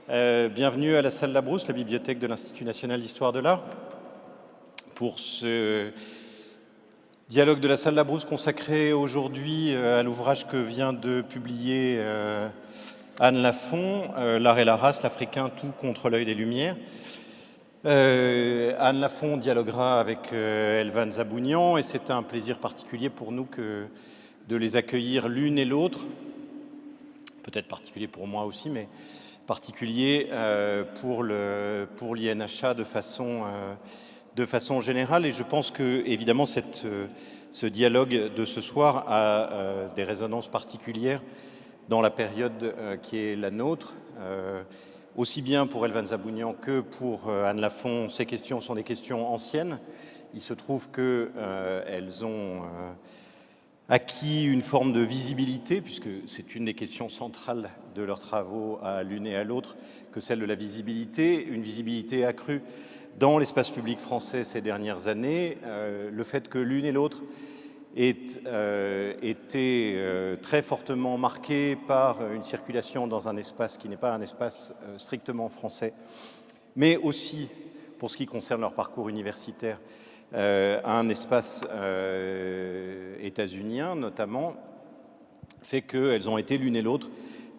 Bienvenue à la salle Labrousse, la bibliothèque de l'Institut national d'histoire de l'art, pour ce dialogue de la salle Labrousse consacré aujourd'hui à l'ouvrage que vient de publier Anne Lafont, L'art et la race, l'Africain, tout contre l'œil des Lumières. Anne Lafont dialoguera avec Elvan Zabounian et c'est un plaisir particulier pour nous de les accueillir l'une et l'autre, peut-être particulier pour moi aussi, mais particulier pour l'INHA de façon générale. Et je pense que, évidemment, ce dialogue de ce soir a des résonances particulières dans la période qui est la nôtre. Aussi bien pour Elvan Zabounian que pour Anne Lafont, ces questions sont des questions anciennes. Il se trouve qu'elles ont acquis une forme de visibilité, puisque c'est une des questions centrales de leurs travaux à l'une et à l'autre, que celle de la visibilité, une visibilité accrue dans l'espace public français ces dernières années. Le fait que l'une et l'autre aient été très fortement marquées par une circulation dans un espace qui n'est pas un espace strictement français, mais aussi, pour ce qui concerne leur parcours universitaire, un espace états-unien notamment, fait qu'elles ont été l'une et l'autre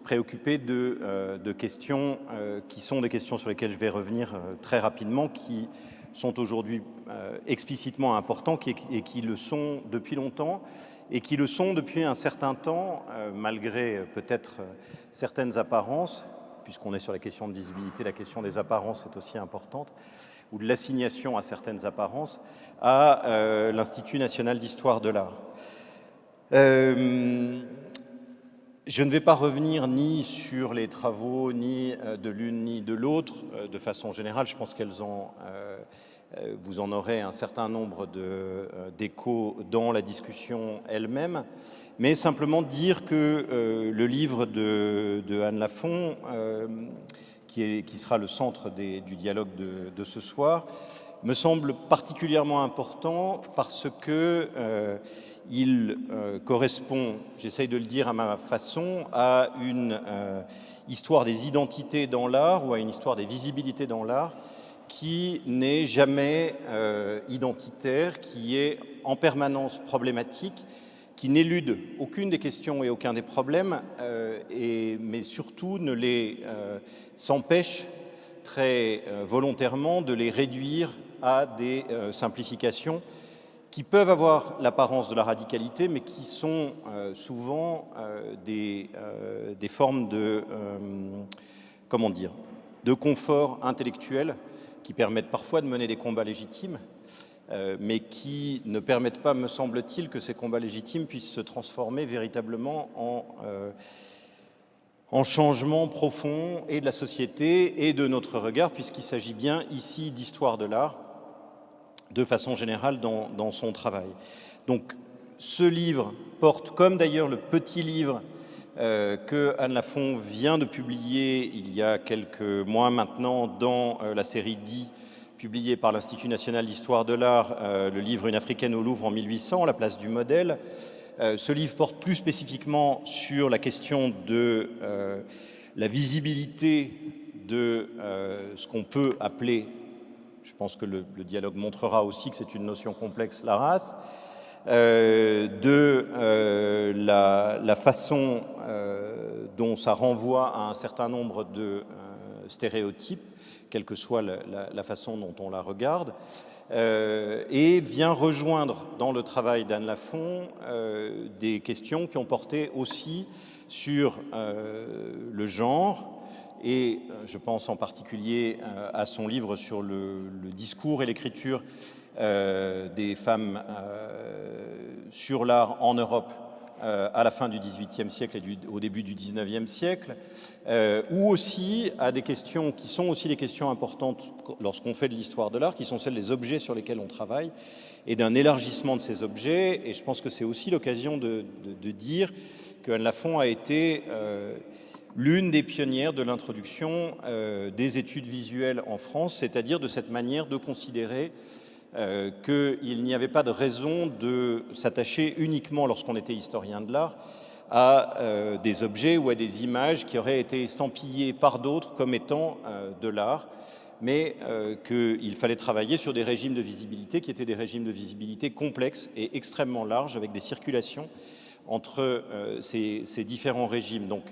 préoccupées de questions qui sont des questions sur lesquelles je vais revenir très rapidement, qui sont aujourd'hui explicitement importantes et qui le sont depuis longtemps et qui le sont depuis un certain temps, malgré peut-être certaines apparences, puisqu'on est sur la question de visibilité, la question des apparences est aussi importante, ou de l'assignation à certaines apparences, à l'Institut national d'histoire de l'art. Je ne vais pas revenir ni sur les travaux, ni de l'une ni de l'autre. De façon générale, je pense vous en aurez un certain nombre d'échos dans la discussion elle-même, mais simplement dire que le livre de Anne Lafont, qui sera le centre du dialogue de ce soir, me semble particulièrement important parce qu'il correspond, j'essaye de le dire à ma façon, à une histoire des identités dans l'art ou à une histoire des visibilités dans l'art qui n'est jamais identitaire, qui est en permanence problématique, qui n'élude aucune des questions et aucun des problèmes, mais surtout ne les s'empêche très volontairement de les réduire à des simplifications qui peuvent avoir l'apparence de la radicalité, mais qui sont souvent des formes de confort intellectuel qui permettent parfois de mener des combats légitimes, mais qui ne permettent pas, me semble-t-il, que ces combats légitimes puissent se transformer véritablement en changement profond et de la société et de notre regard, puisqu'il s'agit bien ici d'histoire de l'art, de façon générale dans son travail. Donc ce livre porte, comme d'ailleurs le petit livre que Anne Lafont vient de publier il y a quelques mois maintenant dans la série DI, publié par l'Institut national d'histoire de l'art, le livre Une africaine au Louvre en 1800, la place du modèle. Ce livre porte plus spécifiquement sur la question de la visibilité de ce qu'on peut appeler, je pense que le dialogue montrera aussi que c'est une notion complexe, la race, de la façon dont ça renvoie à un certain nombre de stéréotypes, quelle que soit la façon dont on la regarde, et vient rejoindre dans le travail d'Anne Lafont des questions qui ont porté aussi sur le genre, et je pense en particulier à son livre sur le discours et l'écriture des femmes sur l'art en Europe à la fin du XVIIIe siècle et au début du XIXe siècle, ou aussi à des questions qui sont aussi des questions importantes lorsqu'on fait de l'histoire de l'art, qui sont celles des objets sur lesquels on travaille, et d'un élargissement de ces objets. Et je pense que c'est aussi l'occasion de dire que Anne Lafont a été l'une des pionnières de l'introduction des études visuelles en France, c'est-à-dire de cette manière de considérer qu'il n'y avait pas de raison de s'attacher uniquement, lorsqu'on était historien de l'art, à des objets ou à des images qui auraient été estampillés par d'autres comme étant de l'art, mais qu'il fallait travailler sur des régimes de visibilité qui étaient des régimes de visibilité complexes et extrêmement larges, avec des circulations entre ces différents régimes. Donc,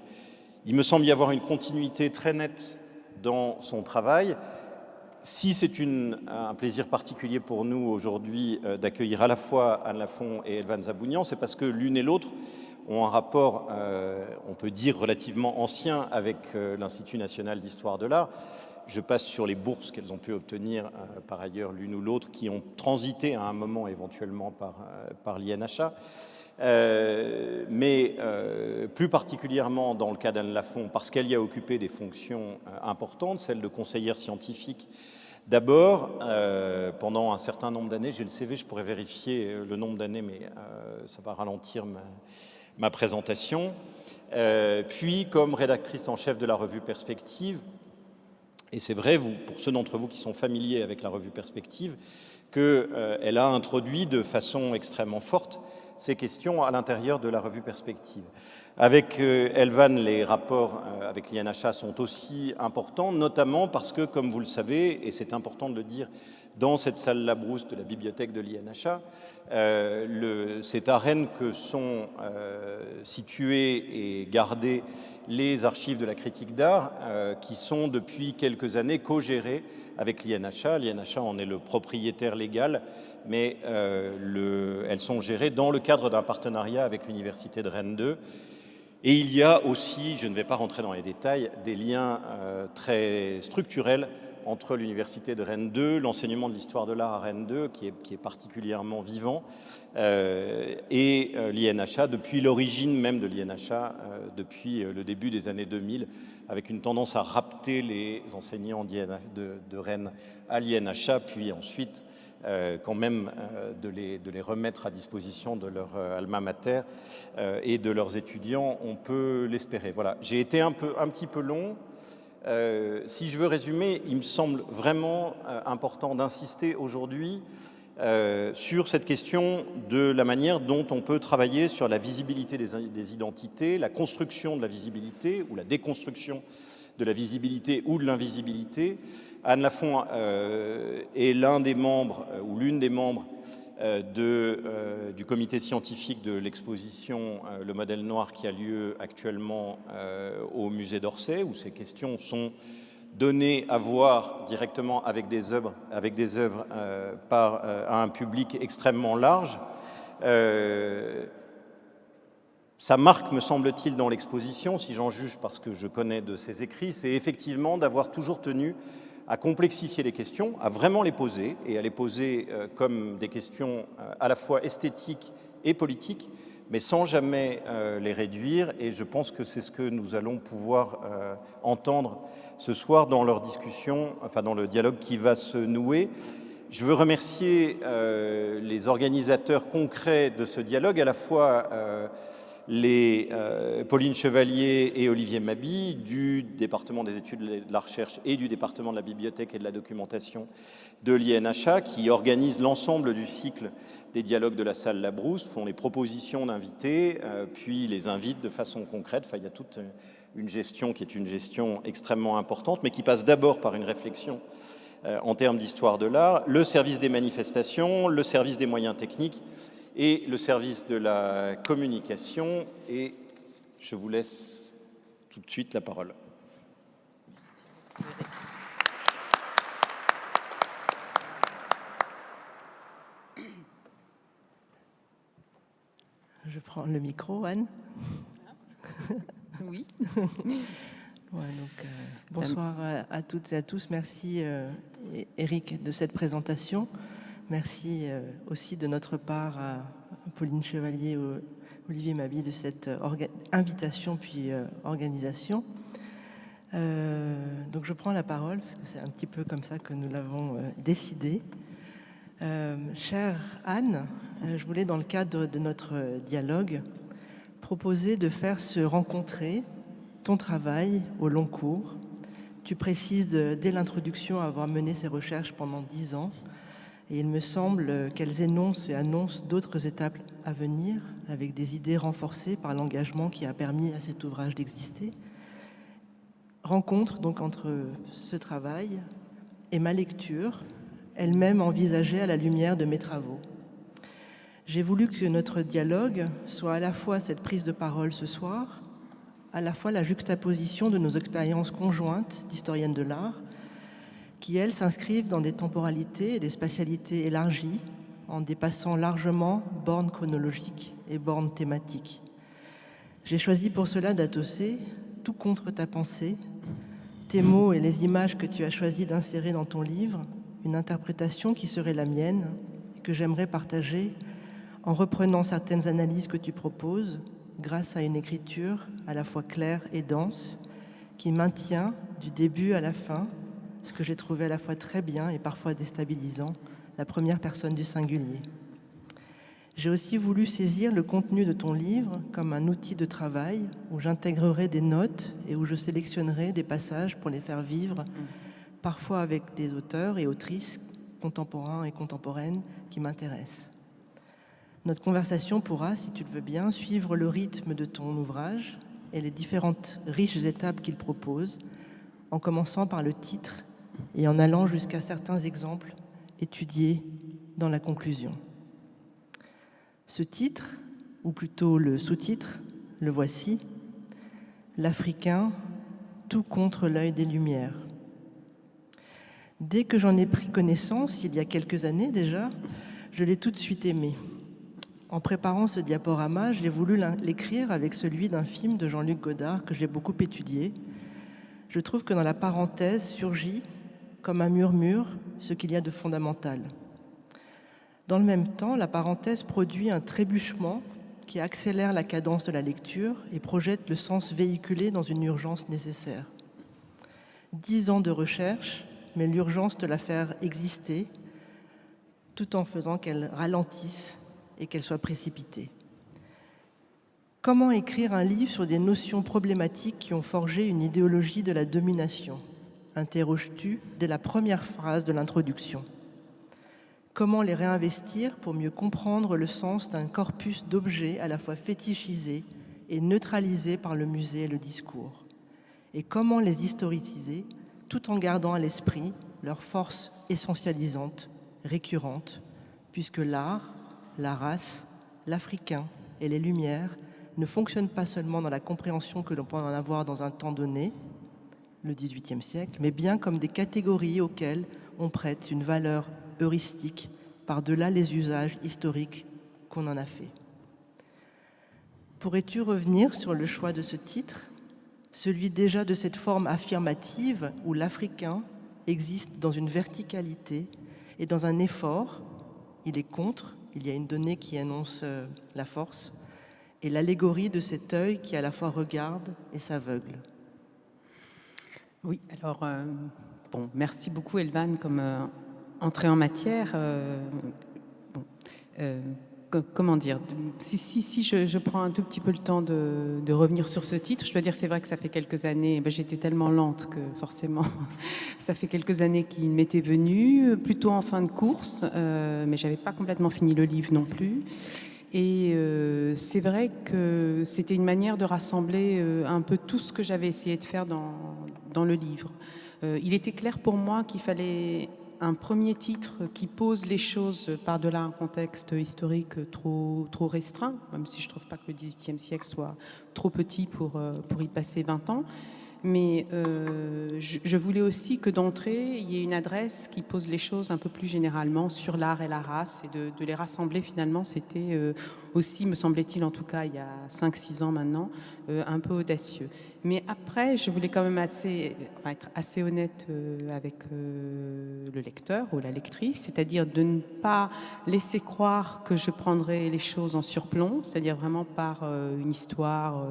il me semble y avoir une continuité très nette dans son travail. Si c'est un plaisir particulier pour nous aujourd'hui d'accueillir à la fois Anne Lafont et Elvan Zabounian, c'est parce que l'une et l'autre ont un rapport, on peut dire, relativement ancien avec l'Institut national d'histoire de l'art. Je passe sur les bourses qu'elles ont pu obtenir par ailleurs l'une ou l'autre, qui ont transité à un moment éventuellement par l'INHA. Mais plus particulièrement dans le cas d'Anne Lafont, parce qu'elle y a occupé des fonctions importantes, celle de conseillère scientifique. D'abord, pendant un certain nombre d'années, j'ai le CV, je pourrais vérifier le nombre d'années, mais ça va ralentir ma présentation. Puis, comme rédactrice en chef de la revue Perspective, et c'est vrai, pour ceux d'entre vous qui sont familiers avec la revue Perspective, qu'elle a introduit de façon extrêmement forte ces questions à l'intérieur de la revue Perspective. Avec Elvan, les rapports avec l'INHA sont aussi importants, notamment parce que, comme vous le savez, et c'est important de le dire dans cette salle Labrousse de la bibliothèque de l'INHA, c'est à Rennes que sont situées et gardées les archives de la critique d'art, qui sont depuis quelques années co-gérées avec l'INHA. L'INHA en est le propriétaire légal, mais elles sont gérées dans le cadre d'un partenariat avec l'Université de Rennes 2. Et il y a aussi, je ne vais pas rentrer dans les détails, des liens très structurels entre l'Université de Rennes 2, l'enseignement de l'histoire de l'art à Rennes 2, qui est particulièrement vivant, et l'INHA, depuis l'origine même de l'INHA, depuis le début des années 2000, avec une tendance à rapter les enseignants de Rennes à l'INHA, puis ensuite quand même de les remettre à disposition de leur alma mater et de leurs étudiants, on peut l'espérer. Voilà, j'ai été un petit peu long. Si je veux résumer, il me semble vraiment important d'insister aujourd'hui sur cette question de la manière dont on peut travailler sur la visibilité des identités, la construction de la visibilité ou la déconstruction de la visibilité ou de l'invisibilité. Anne Lafont est l'un des membres ou l'une des membres du comité scientifique de l'exposition Le Modèle Noir qui a lieu actuellement au musée d'Orsay, où ces questions sont données à voir directement avec des œuvres à un public extrêmement large. Ça marque, me semble-t-il, dans l'exposition, si j'en juge parce que je connais de ses écrits, c'est effectivement d'avoir toujours tenu à complexifier les questions, à vraiment les poser, et à les poser comme des questions à la fois esthétiques et politiques, mais sans jamais les réduire, et je pense que c'est ce que nous allons pouvoir entendre ce soir dans leur discussion, enfin dans le dialogue qui va se nouer. Je veux remercier les organisateurs concrets de ce dialogue, à la fois Pauline Chevalier et Olivier Mabi du département des études de la recherche et du département de la bibliothèque et de la documentation de l'INHA, qui organisent l'ensemble du cycle des dialogues de la salle Labrousse, font les propositions d'invités, puis les invitent de façon concrète. Enfin, il y a toute une gestion qui est une gestion extrêmement importante, mais qui passe d'abord par une réflexion en termes d'histoire de l'art, le service des manifestations, le service des moyens techniques, et le service de la communication, et je vous laisse tout de suite la parole. Je prends le micro, Anne. Oui. Ouais, donc, bonsoir à toutes et à tous. Merci Éric de cette présentation. Merci aussi de notre part à Pauline Chevalier, Olivier Mabi de cette invitation puis organisation. Donc je prends la parole parce que c'est un petit peu comme ça que nous l'avons décidé. Chère Anne, je voulais dans le cadre de notre dialogue proposer de faire se rencontrer ton travail au long cours. Tu précises dès l'introduction avoir mené ces recherches pendant 10 ans. Et il me semble qu'elles énoncent et annoncent d'autres étapes à venir, avec des idées renforcées par l'engagement qui a permis à cet ouvrage d'exister. Rencontre donc entre ce travail et ma lecture, elle-même envisagée à la lumière de mes travaux. J'ai voulu que notre dialogue soit à la fois cette prise de parole ce soir, à la fois la juxtaposition de nos expériences conjointes d'historiennes de l'art, qui, elles, s'inscrivent dans des temporalités et des spatialités élargies, en dépassant largement bornes chronologiques et bornes thématiques. J'ai choisi pour cela d'adosser, tout contre ta pensée, tes mots et les images que tu as choisi d'insérer dans ton livre, une interprétation qui serait la mienne et que j'aimerais partager en reprenant certaines analyses que tu proposes grâce à une écriture à la fois claire et dense qui maintient du début à la fin ce que j'ai trouvé à la fois très bien et parfois déstabilisant, la première personne du singulier. J'ai aussi voulu saisir le contenu de ton livre comme un outil de travail où j'intégrerai des notes et où je sélectionnerai des passages pour les faire vivre, parfois avec des auteurs et autrices contemporains et contemporaines qui m'intéressent. Notre conversation pourra, si tu le veux bien, suivre le rythme de ton ouvrage et les différentes riches étapes qu'il propose, en commençant par le titre et en allant jusqu'à certains exemples étudiés dans la conclusion. Ce titre, ou plutôt le sous-titre, le voici, l'Africain, tout contre l'œil des Lumières. Dès que j'en ai pris connaissance, il y a quelques années déjà, je l'ai tout de suite aimé. En préparant ce diaporama, j'ai voulu l'écrire avec celui d'un film de Jean-Luc Godard que j'ai beaucoup étudié. Je trouve que dans la parenthèse surgit, comme un murmure, ce qu'il y a de fondamental. Dans le même temps, la parenthèse produit un trébuchement qui accélère la cadence de la lecture et projette le sens véhiculé dans une urgence nécessaire. 10 ans de recherche, mais l'urgence de la faire exister, tout en faisant qu'elle ralentisse et qu'elle soit précipitée. Comment écrire un livre sur des notions problématiques qui ont forgé une idéologie de la domination ? Interroges-tu dès la première phrase de l'introduction. Comment les réinvestir pour mieux comprendre le sens d'un corpus d'objets à la fois fétichisés et neutralisés par le musée et le discours ? Et comment les historiciser tout en gardant à l'esprit leur force essentialisante, récurrente, puisque l'art, la race, l'Africain et les Lumières ne fonctionnent pas seulement dans la compréhension que l'on peut en avoir dans un temps donné, le XVIIIe siècle, mais bien comme des catégories auxquelles on prête une valeur heuristique par-delà les usages historiques qu'on en a fait. Pourrais-tu revenir sur le choix de ce titre, celui déjà de cette forme affirmative où l'Africain existe dans une verticalité et dans un effort, il est contre, il y a une donnée qui annonce la force, et l'allégorie de cet œil qui à la fois regarde et s'aveugle. Oui, alors, merci beaucoup Elvan comme entrée en matière. Comment dire, si je prends un tout petit peu le temps de revenir sur ce titre, je dois dire c'est vrai que ça fait quelques années, j'étais tellement lente que forcément ça fait quelques années qu'il m'était venu, plutôt en fin de course, mais j'avais pas complètement fini le livre non plus. Et c'est vrai que c'était une manière de rassembler un peu tout ce que j'avais essayé de faire dans le livre. Il était clair pour moi qu'il fallait un premier titre qui pose les choses par-delà un contexte historique trop restreint, même si je ne trouve pas que le XVIIIe siècle soit trop petit pour y passer 20 ans. Mais je voulais aussi que d'entrée, il y ait une adresse qui pose les choses un peu plus généralement sur l'art et la race, et de les rassembler finalement, c'était aussi, me semblait-il en tout cas il y a 5-6 ans maintenant, un peu audacieux. Mais après, je voulais quand même être assez honnête avec le lecteur ou la lectrice, c'est-à-dire de ne pas laisser croire que je prendrais les choses en surplomb, c'est-à-dire vraiment par une histoire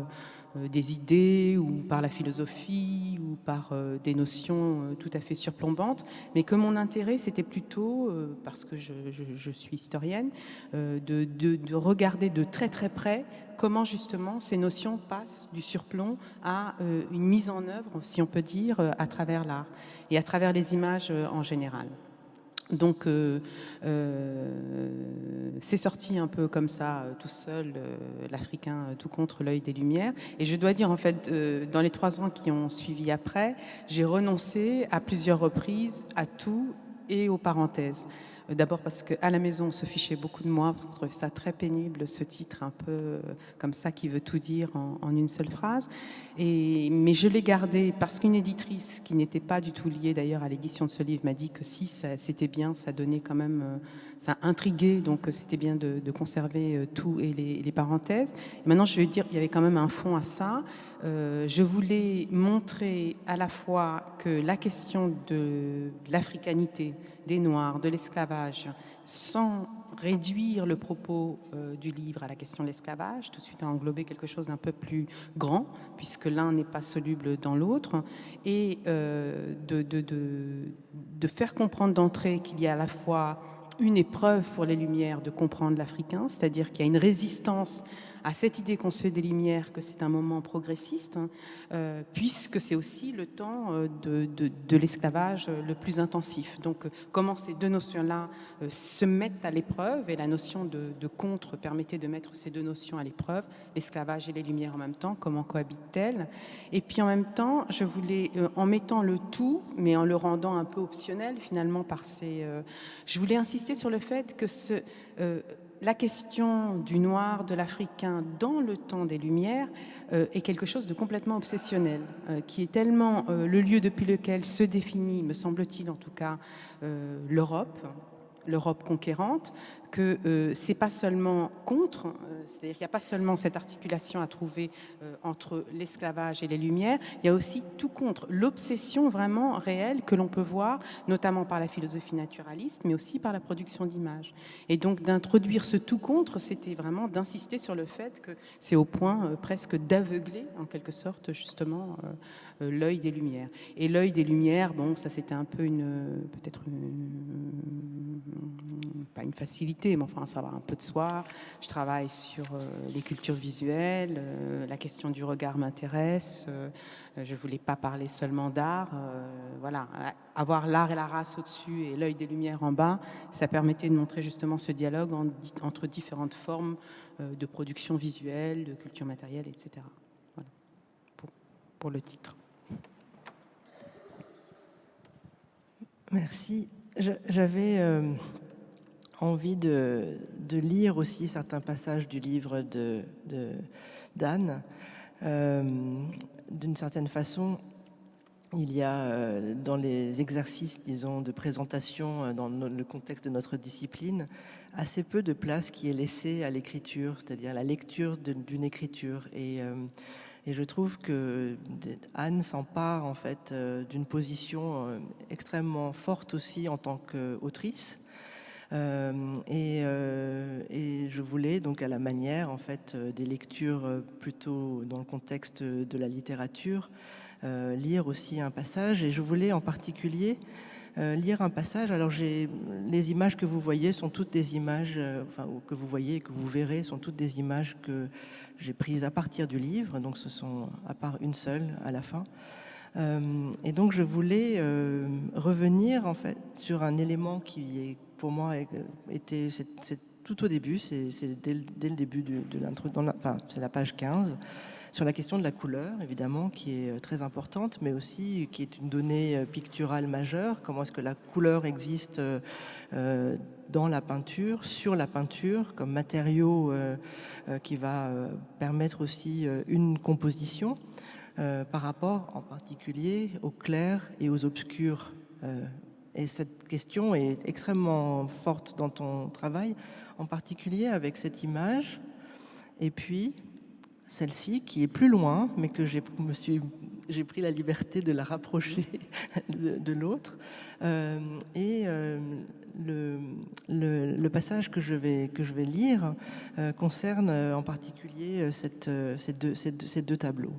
des idées ou par la philosophie ou par des notions tout à fait surplombantes, mais que mon intérêt c'était plutôt, parce que je suis historienne, de regarder de très très près comment justement ces notions passent du surplomb à une mise en œuvre, si on peut dire, à travers l'art et à travers les images en général. Donc, c'est sorti un peu comme ça, tout seul, l'Africain tout contre l'œil des Lumières. Et je dois dire, en fait, dans les 3 ans qui ont suivi après, j'ai renoncé à plusieurs reprises à tout et aux parenthèses. D'abord parce qu'à la maison, on se fichait beaucoup de moi, parce qu'on trouvait ça très pénible, ce titre un peu comme ça, qui veut tout dire en une seule phrase. Mais je l'ai gardé parce qu'une éditrice qui n'était pas du tout liée d'ailleurs à l'édition de ce livre m'a dit que si c'était bien, ça donnait quand même, ça intriguait, donc c'était bien de conserver tout et les parenthèses. Et maintenant, je vais dire, il y avait quand même un fond à ça. Je voulais montrer à la fois que la question de l'africanité, des Noirs, de l'esclavage, sans réduire le propos du livre à la question de l'esclavage, tout de suite à englober quelque chose d'un peu plus grand, puisque l'un n'est pas soluble dans l'autre, et de faire comprendre d'entrée qu'il y a à la fois une épreuve pour les Lumières de comprendre l'Africain, c'est-à-dire qu'il y a une résistance à cette idée qu'on se fait des Lumières, que c'est un moment progressiste, puisque c'est aussi le temps de l'esclavage le plus intensif. Donc, comment ces deux notions-là se mettent à l'épreuve, et la notion de contre permettait de mettre ces deux notions à l'épreuve, l'esclavage et les Lumières en même temps, comment cohabitent-elles? Et puis en même temps, je voulais, en mettant le tout, mais en le rendant un peu optionnel finalement je voulais insister sur le fait que la question du noir, de l'africain dans le temps des Lumières est quelque chose de complètement obsessionnel, qui est tellement le lieu depuis lequel se définit, me semble-t-il en tout cas, l'Europe conquérante, que c'est pas seulement contre, c'est-à-dire qu'il n'y a pas seulement cette articulation à trouver entre l'esclavage et les Lumières, il y a aussi tout contre, l'obsession vraiment réelle que l'on peut voir, notamment par la philosophie naturaliste, mais aussi par la production d'images. Et donc d'introduire ce tout contre, c'était vraiment d'insister sur le fait que c'est au point presque d'aveugler, en quelque sorte, justement, l'œil des Lumières. Et l'œil des Lumières, bon, ça c'était un peu peut-être pas une facilité, mais enfin ça va un peu de soi. Je travaille sur les cultures visuelles, la question du regard m'intéresse. Je ne voulais pas parler seulement d'art. Voilà, avoir l'art et la race au-dessus et l'œil des Lumières en bas, ça permettait de montrer justement ce dialogue entre différentes formes de production visuelle, de culture matérielle, etc. Voilà, pour le titre. Merci. J'avais envie de lire aussi certains passages du livre d'Anne. D'une certaine façon, il y a dans les exercices, disons, de présentation dans le contexte de notre discipline, assez peu de place qui est laissée à l'écriture, c'est-à-dire à la lecture d'une écriture. Et je trouve que Anne s'empare en fait d'une position extrêmement forte aussi en tant qu'autrice. Et je voulais donc à la manière en fait des lectures plutôt dans le contexte de la littérature lire aussi un passage, et je voulais en particulier lire un passage. Alors les images que vous voyez sont toutes des images, que vous voyez et que vous verrez sont toutes des images que j'ai prises à partir du livre, donc ce sont à part une seule à la fin. Et donc je voulais revenir en fait sur un élément qui est pour moi c'est tout au début, c'est dès le début de l'intro, c'est la page 15, sur la question de la couleur, évidemment, qui est très importante, mais aussi qui est une donnée picturale majeure. Comment est-ce que la couleur existe dans la peinture, sur la peinture, comme matériau qui va permettre aussi une composition par rapport en particulier au clair et aux obscurs. Et cette question est extrêmement forte dans ton travail, en particulier avec cette image, et puis celle-ci qui est plus loin, mais que j'ai pris la liberté de la rapprocher de l'autre. Le passage que je vais lire concerne en particulier ces deux tableaux.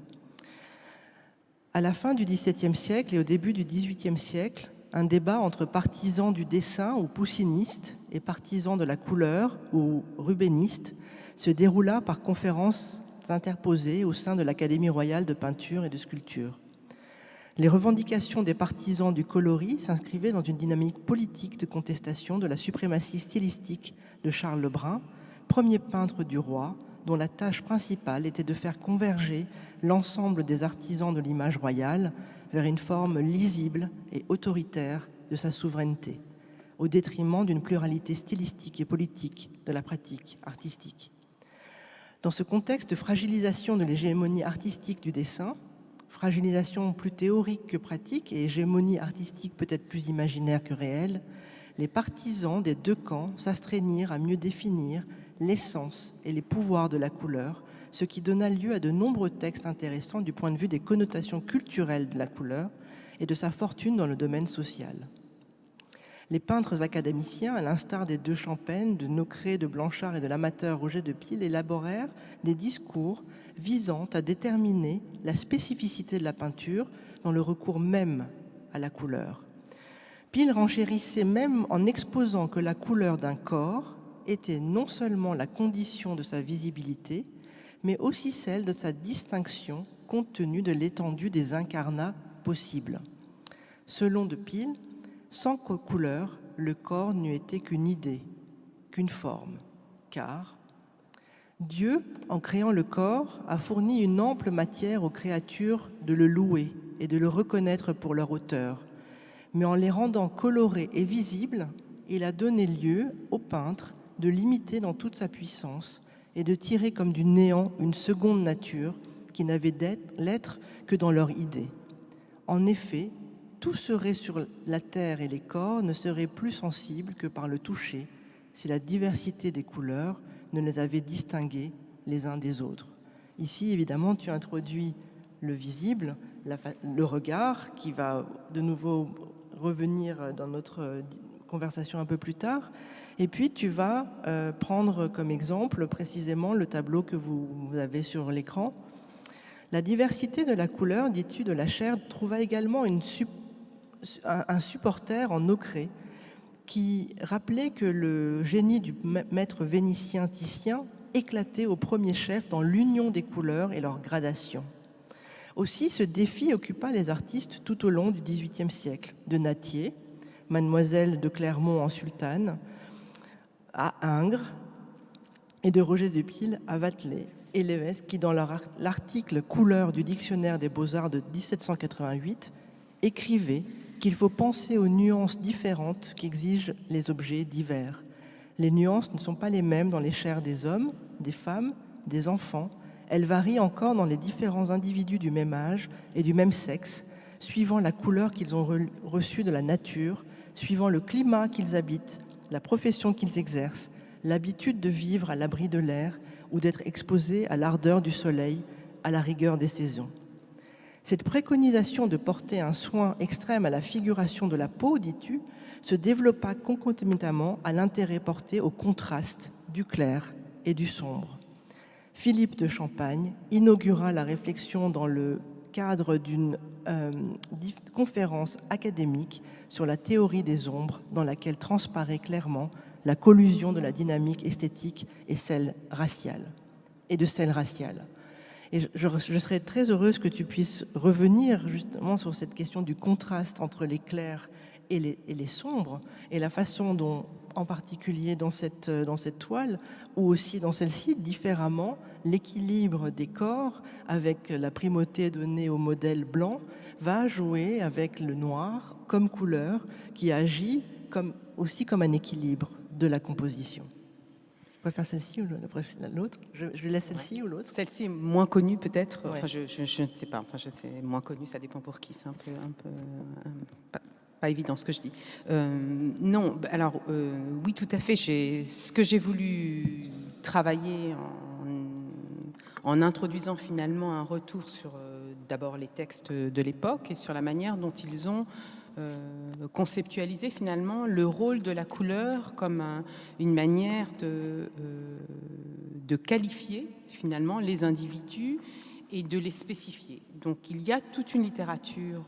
À la fin du XVIIe siècle et au début du XVIIIe siècle, un débat entre partisans du dessin ou poussinistes et partisans de la couleur ou rubénistes se déroula par conférences interposées au sein de l'Académie royale de peinture et de sculpture. Les revendications des partisans du coloris s'inscrivaient dans une dynamique politique de contestation de la suprématie stylistique de Charles Le Brun, premier peintre du roi, dont la tâche principale était de faire converger l'ensemble des artisans de l'image royale vers une forme lisible et autoritaire de sa souveraineté, au détriment d'une pluralité stylistique et politique de la pratique artistique. Dans ce contexte de fragilisation de l'hégémonie artistique du dessin, fragilisation plus théorique que pratique et hégémonie artistique peut-être plus imaginaire que réelle, les partisans des deux camps s'astreignirent à mieux définir l'essence et les pouvoirs de la couleur, ce qui donna lieu à de nombreux textes intéressants du point de vue des connotations culturelles de la couleur et de sa fortune dans le domaine social. Les peintres académiciens, à l'instar des deux Champaigne, de Nocré, de Blanchard et de l'amateur Roger de Pile, élaborèrent des discours visant à déterminer la spécificité de la peinture dans le recours même à la couleur. Pile renchérissait même en exposant que la couleur d'un corps était non seulement la condition de sa visibilité, mais aussi celle de sa distinction compte tenu de l'étendue des incarnats possibles. Selon de Pile, sans couleur, le corps n'eût été qu'une idée, qu'une forme, car Dieu, en créant le corps, a fourni une ample matière aux créatures de le louer et de le reconnaître pour leur auteur. Mais en les rendant colorés et visibles, il a donné lieu aux peintres de l'imiter dans toute sa puissance et de tirer comme du néant une seconde nature qui n'avait l'être que dans leur idée. En effet, tout serait sur la terre et les corps ne serait plus sensible que par le toucher, si la diversité des couleurs ne les avait distingués les uns des autres. Ici, évidemment, tu introduis le visible, le regard, qui va de nouveau revenir dans notre conversation un peu plus tard. Et puis, tu vas prendre comme exemple précisément le tableau que vous avez sur l'écran. La diversité de la couleur, dis-tu, de la chair, trouva également un supporter en Nocré qui rappelait que le génie du maître vénitien Titien éclatait au premier chef dans l'union des couleurs et leur gradation. Aussi, ce défi occupa les artistes tout au long du XVIIIe siècle, de Nattier, Mademoiselle de Clermont en sultane, à Ingres, et de Roger de Pile à Vatelet et Lévesque, qui, dans l'article « Couleurs » du dictionnaire des beaux-arts de 1788, écrivaient qu'il faut penser aux nuances différentes qu'exigent les objets divers. Les nuances ne sont pas les mêmes dans les chairs des hommes, des femmes, des enfants. Elles varient encore dans les différents individus du même âge et du même sexe, suivant la couleur qu'ils ont reçue de la nature, suivant le climat qu'ils habitent, la profession qu'ils exercent, l'habitude de vivre à l'abri de l'air ou d'être exposés à l'ardeur du soleil, à la rigueur des saisons. Cette préconisation de porter un soin extrême à la figuration de la peau, dis-tu, se développa concomitamment à l'intérêt porté au contraste du clair et du sombre. Philippe de Champagne inaugura la réflexion dans le cadre d'une conférence académique sur la théorie des ombres, dans laquelle transparaît clairement la collusion de la dynamique esthétique et de celle raciale. Et je serais très heureuse que tu puisses revenir justement sur cette question du contraste entre les clairs et les sombres, et la façon dont, en particulier dans cette toile, ou aussi dans celle-ci, différemment, l'équilibre des corps, avec la primauté donnée au modèle blanc, va jouer avec le noir comme couleur, qui agit aussi comme un équilibre de la composition. Je préfère celle-ci ou l'autre? Je laisse celle-ci ou l'autre? Celle-ci est moins connue peut-être. Ouais. Enfin, je ne sais pas. Enfin, je sais, moins connue, ça dépend pour qui. C'est un peu pas évident ce que je dis. Non, alors oui, tout à fait. Ce que j'ai voulu travailler en introduisant finalement un retour sur d'abord les textes de l'époque et sur la manière dont ils ont conceptualiser finalement le rôle de la couleur comme une manière de qualifier finalement les individus et de les spécifier. Donc il y a toute une littérature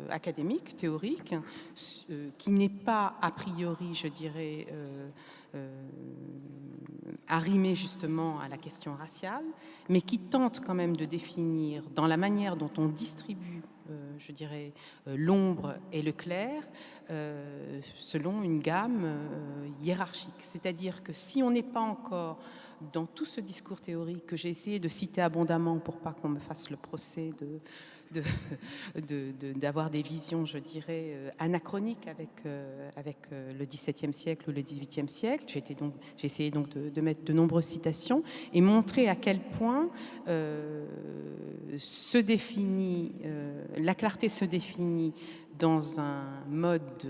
académique, théorique, qui n'est pas a priori, je dirais, arrimée justement à la question raciale, mais qui tente quand même de définir dans la manière dont on distribue je dirais, l'ombre et le clair, selon une gamme hiérarchique. C'est-à-dire que si on n'est pas encore dans tout ce discours théorique que j'ai essayé de citer abondamment pour pas qu'on me fasse le procès d'avoir des visions, je dirais, anachroniques avec le XVIIe siècle ou le XVIIIe siècle. J'ai essayé donc de mettre de nombreuses citations et montrer à quel point la clarté se définit dans un mode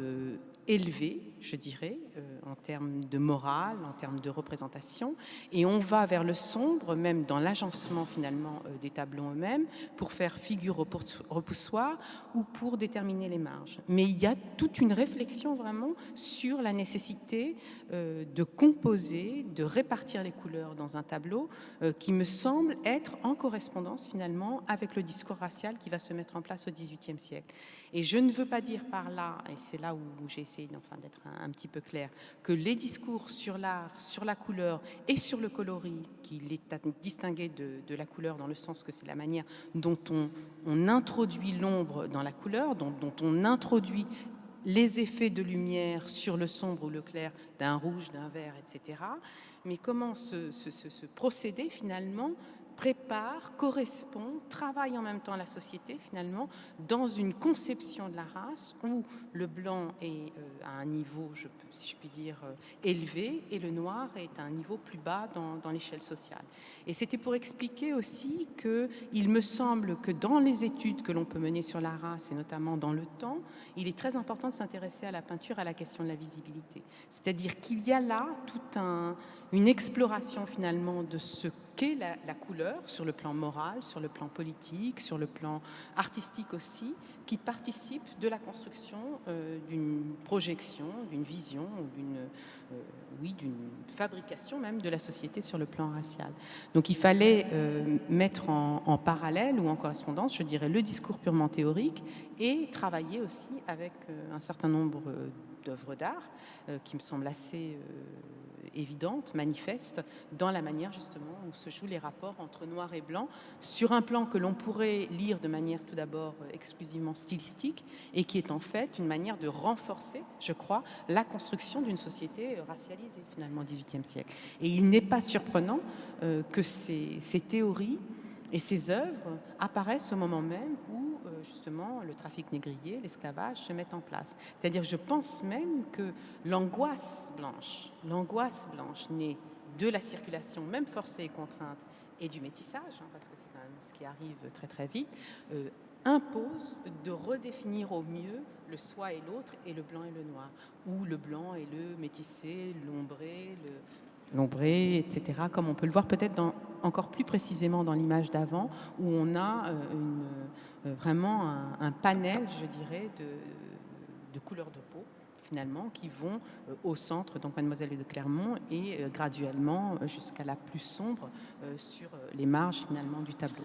élevé, je dirais, en termes de morale, en termes de représentation, et on va vers le sombre, même dans l'agencement finalement des tableaux eux-mêmes, pour faire figure repoussoir ou pour déterminer les marges. Mais il y a toute une réflexion vraiment sur la nécessité de composer, de répartir les couleurs dans un tableau qui me semble être en correspondance finalement avec le discours racial qui va se mettre en place au XVIIIe siècle. Et je ne veux pas dire par là, et c'est là où j'ai essayé d'être un petit peu clair, que les discours sur l'art, sur la couleur et sur le coloris, qu'il est à distinguer de la couleur dans le sens que c'est la manière dont on introduit l'ombre dans la couleur, dont on introduit les effets de lumière sur le sombre ou le clair d'un rouge, d'un vert, etc. Mais comment ce procédé finalement prépare, correspond, travaille en même temps la société finalement dans une conception de la race où le blanc est à un niveau, si je puis dire, élevé et le noir est à un niveau plus bas dans l'échelle sociale. Et c'était pour expliquer aussi qu'il me semble que dans les études que l'on peut mener sur la race et notamment dans le temps, il est très important de s'intéresser à la peinture, à la question de la visibilité. C'est-à-dire qu'il y a là toute une exploration finalement de ce qu'est la couleur sur le plan moral, sur le plan politique, sur le plan artistique aussi, qui participe de la construction d'une projection, d'une vision, d'une fabrication même de la société sur le plan racial. Donc il fallait mettre en parallèle ou en correspondance, je dirais, le discours purement théorique et travailler aussi avec un certain nombre d'œuvres d'art qui me semblent assez évidente, manifeste, dans la manière justement où se jouent les rapports entre noir et blanc, sur un plan que l'on pourrait lire de manière tout d'abord exclusivement stylistique, et qui est en fait une manière de renforcer, je crois, la construction d'une société racialisée finalement au XVIIIe siècle. Et il n'est pas surprenant que ces théories et ces œuvres apparaissent au moment même où justement le trafic négrier, l'esclavage se mettent en place. C'est-à-dire, je pense même que l'angoisse blanche née de la circulation, même forcée et contrainte, et du métissage, parce que c'est quand même ce qui arrive très très vite, impose de redéfinir au mieux le soi et l'autre, et le blanc et le noir, ou le blanc et le métissé, l'ombré, etc., comme on peut le voir peut-être encore plus précisément dans l'image d'avant, où on a vraiment un panel, je dirais, de couleurs de peau, finalement, qui vont au centre, donc Mademoiselle de Clermont, et graduellement jusqu'à la plus sombre sur les marges, finalement, du tableau.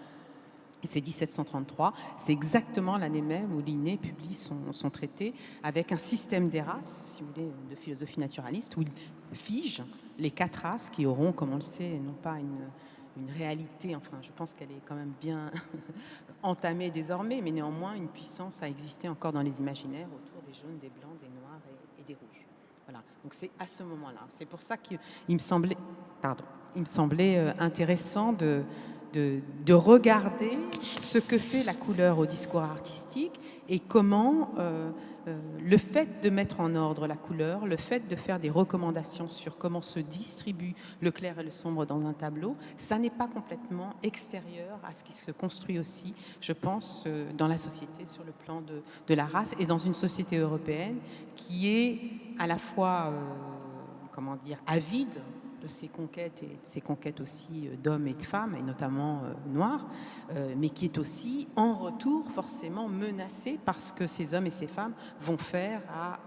Et c'est 1733, c'est exactement l'année même où Linné publie son traité avec un système des races, si vous voulez, de philosophie naturaliste, où il fige les 4 races qui auront, comme on le sait, non pas une réalité, enfin je pense qu'elle est quand même bien entamée désormais, mais néanmoins une puissance a existé encore dans les imaginaires autour des jaunes, des blancs, des noirs et des rouges. Voilà, donc c'est à ce moment-là. C'est pour ça qu'il me semblait intéressant de regarder ce que fait la couleur au discours artistique et comment le fait de mettre en ordre la couleur, le fait de faire des recommandations sur comment se distribue le clair et le sombre dans un tableau, ça n'est pas complètement extérieur à ce qui se construit aussi, je pense, dans la société sur le plan de la race et dans une société européenne qui est à la fois, avide de ces conquêtes et de ces conquêtes aussi d'hommes et de femmes, et notamment noirs, mais qui est aussi en retour forcément menacée parce que ces hommes et ces femmes vont faire à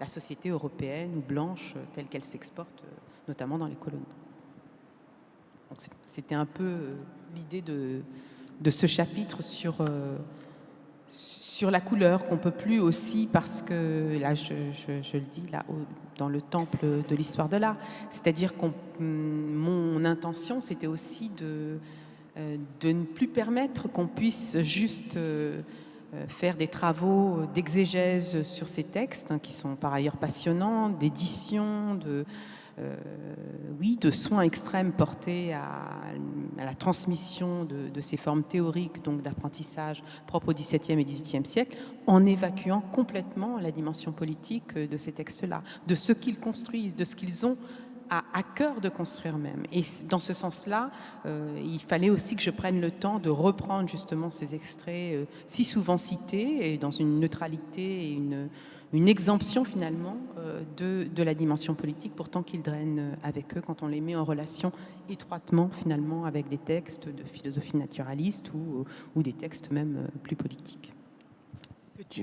la société européenne ou blanche telle qu'elle s'exporte, notamment dans les colonies. Donc c'était un peu l'idée de ce chapitre sur la couleur qu'on peut plus aussi, parce que là je le dis là dans le temple de l'histoire de l'art, c'est-à-dire mon intention c'était aussi de ne plus permettre qu'on puisse juste faire des travaux d'exégèse sur ces textes, qui sont par ailleurs passionnants, d'édition, de soins extrêmes portés à la transmission de ces formes théoriques, donc d'apprentissage propres au XVIIe et XVIIIe siècle, en évacuant complètement la dimension politique de ces textes-là, de ce qu'ils construisent, de ce qu'ils ont à cœur de construire même. Et dans ce sens-là, il fallait aussi que je prenne le temps de reprendre justement ces extraits si souvent cités, et dans une neutralité et une exemption finalement de la dimension politique, pourtant qu'ils drainent avec eux quand on les met en relation étroitement finalement avec des textes de philosophie naturaliste ou des textes même plus politiques.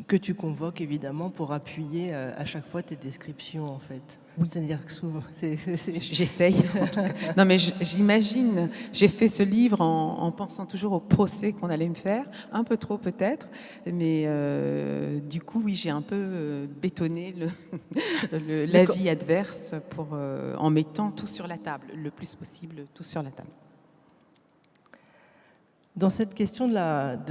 Que tu convoques évidemment pour appuyer à chaque fois tes descriptions en fait. Oui. C'est-à-dire que souvent... J'essaye en tout cas. Non mais j'imagine, j'ai fait ce livre en pensant toujours au procès qu'on allait me faire, un peu trop peut-être, mais du coup oui j'ai un peu bétonné l'avis adverse en mettant tout sur la table, le plus possible tout sur la table. Dans cette question de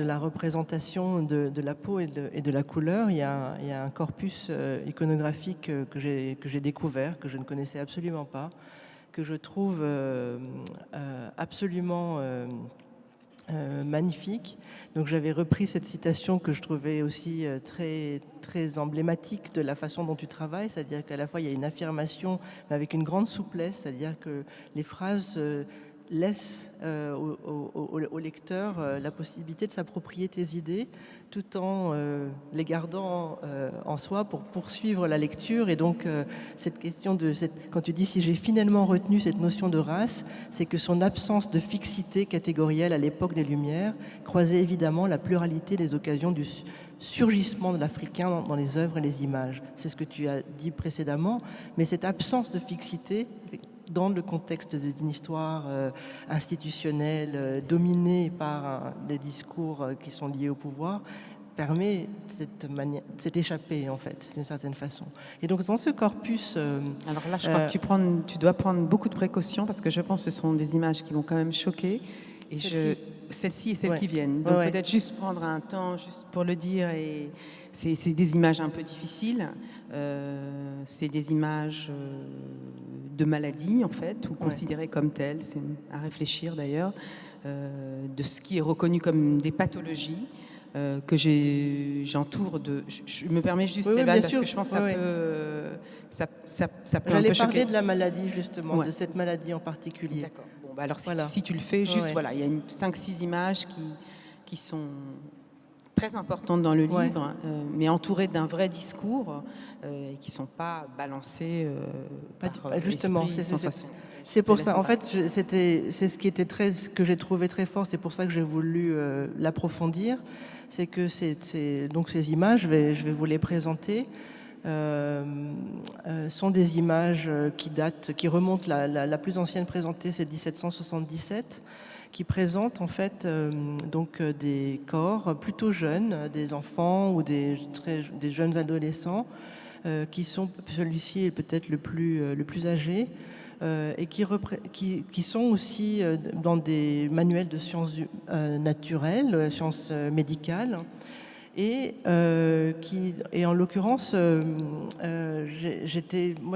la représentation de la peau et de la couleur, il y a un corpus iconographique que j'ai découvert, que je ne connaissais absolument pas, que je trouve absolument magnifique. Donc j'avais repris cette citation que je trouvais aussi très, très emblématique de la façon dont tu travailles, c'est-à-dire qu'à la fois il y a une affirmation mais avec une grande souplesse, c'est-à-dire que les phrases... laisse au lecteur la possibilité de s'approprier tes idées tout en les gardant en soi pour poursuivre la lecture. Et donc cette question quand tu dis si j'ai finalement retenu cette notion de race, c'est que son absence de fixité catégorielle à l'époque des Lumières croisait évidemment la pluralité des occasions du surgissement de l'Africain dans les œuvres et les images. C'est ce que tu as dit précédemment, mais cette absence de fixité dans le contexte d'une histoire institutionnelle dominée par des discours qui sont liés au pouvoir, permet cette échappée, en fait, d'une certaine façon. Et donc, dans ce corpus... Alors là, je crois que tu dois prendre beaucoup de précautions, parce que je pense que ce sont des images qui vont quand même choquer. Et celles-ci et celles qui viennent. Donc peut-être juste prendre un temps juste pour le dire. Et c'est des images un peu difficiles. C'est des images de maladie, en fait, ou considérées comme telles. C'est à réfléchir d'ailleurs. De ce qui est reconnu comme des pathologies. Que j'entoure de... Je me permets juste, Evan, parce que je pense que ça peut un peu choquer. J'allais parler de la maladie, justement, de cette maladie en particulier. D'accord. Bon, bah alors si tu le fais, juste, voilà, il y a 5-6 images qui sont très importantes dans le livre, mais entourées d'un vrai discours, qui ne sont pas balancées par justement, c'est pour ça. En fait, c'est ce qui était que j'ai trouvé très fort. C'est pour ça que j'ai voulu l'approfondir. C'est que donc ces images, je vais vous les présenter. Sont des images qui remontent. La plus ancienne présentée, c'est 1777, qui présente en fait donc des corps plutôt jeunes, des enfants ou des jeunes adolescents, qui sont, celui-ci est peut-être le plus âgé. Et qui sont aussi dans des manuels de sciences naturelles, sciences médicales, et en l'occurrence, moi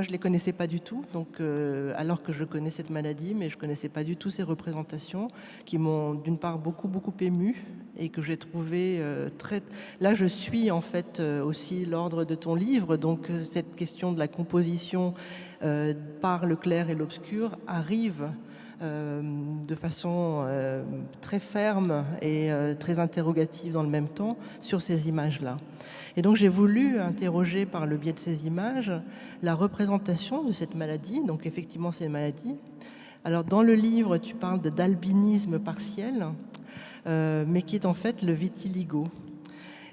je les connaissais pas du tout, donc alors que je connais cette maladie, mais je connaissais pas du tout ces représentations qui m'ont d'une part beaucoup émue et que j'ai trouvé très. Là, je suis en fait aussi l'ordre de ton livre, donc cette question de la composition par le clair et l'obscur arrive de façon très ferme et très interrogative dans le même temps sur ces images-là. Et donc j'ai voulu interroger par le biais de ces images la représentation de cette maladie. Donc effectivement c'est une maladie. Alors dans le livre tu parles d'albinisme partiel, mais qui est en fait le vitiligo.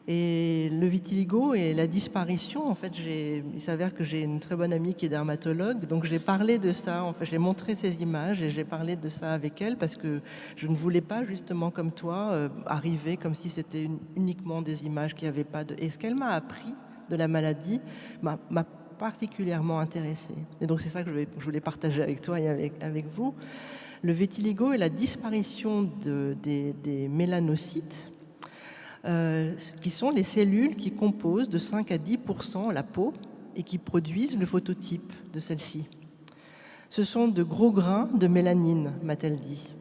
Et le vitiligo et la disparition, en fait, il s'avère que j'ai une très bonne amie qui est dermatologue, donc j'ai parlé de ça, en fait, j'ai montré ces images et j'ai parlé de ça avec elle parce que je ne voulais pas, justement, comme toi, arriver comme si c'était uniquement des images qui n'avaient pas de... Et ce qu'elle m'a appris de la maladie m'a particulièrement intéressée. Et donc c'est ça que je voulais partager avec toi et avec vous. Le vitiligo est la disparition des mélanocytes qui sont les cellules qui composent de 5 à 10% la peau et qui produisent le phototype de celle-ci. Ce sont de gros grains de mélanine, m'a-t-elle dit.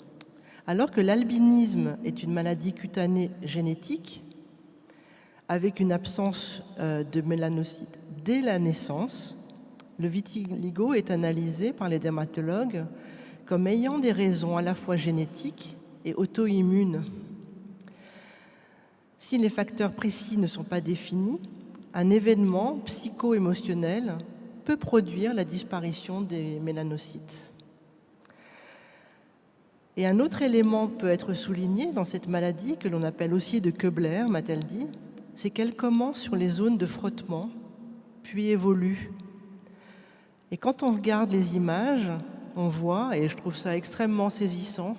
Alors que l'albinisme est une maladie cutanée génétique, avec une absence de mélanocytes dès la naissance, le vitiligo est analysé par les dermatologues comme ayant des raisons à la fois génétiques et auto-immunes. Si les facteurs précis ne sont pas définis, un événement psycho-émotionnel peut produire la disparition des mélanocytes. Et un autre élément peut être souligné dans cette maladie, que l'on appelle aussi de Koebler, m'a-t-elle dit, c'est qu'elle commence sur les zones de frottement, puis évolue. Et quand on regarde les images, on voit, et je trouve ça extrêmement saisissant,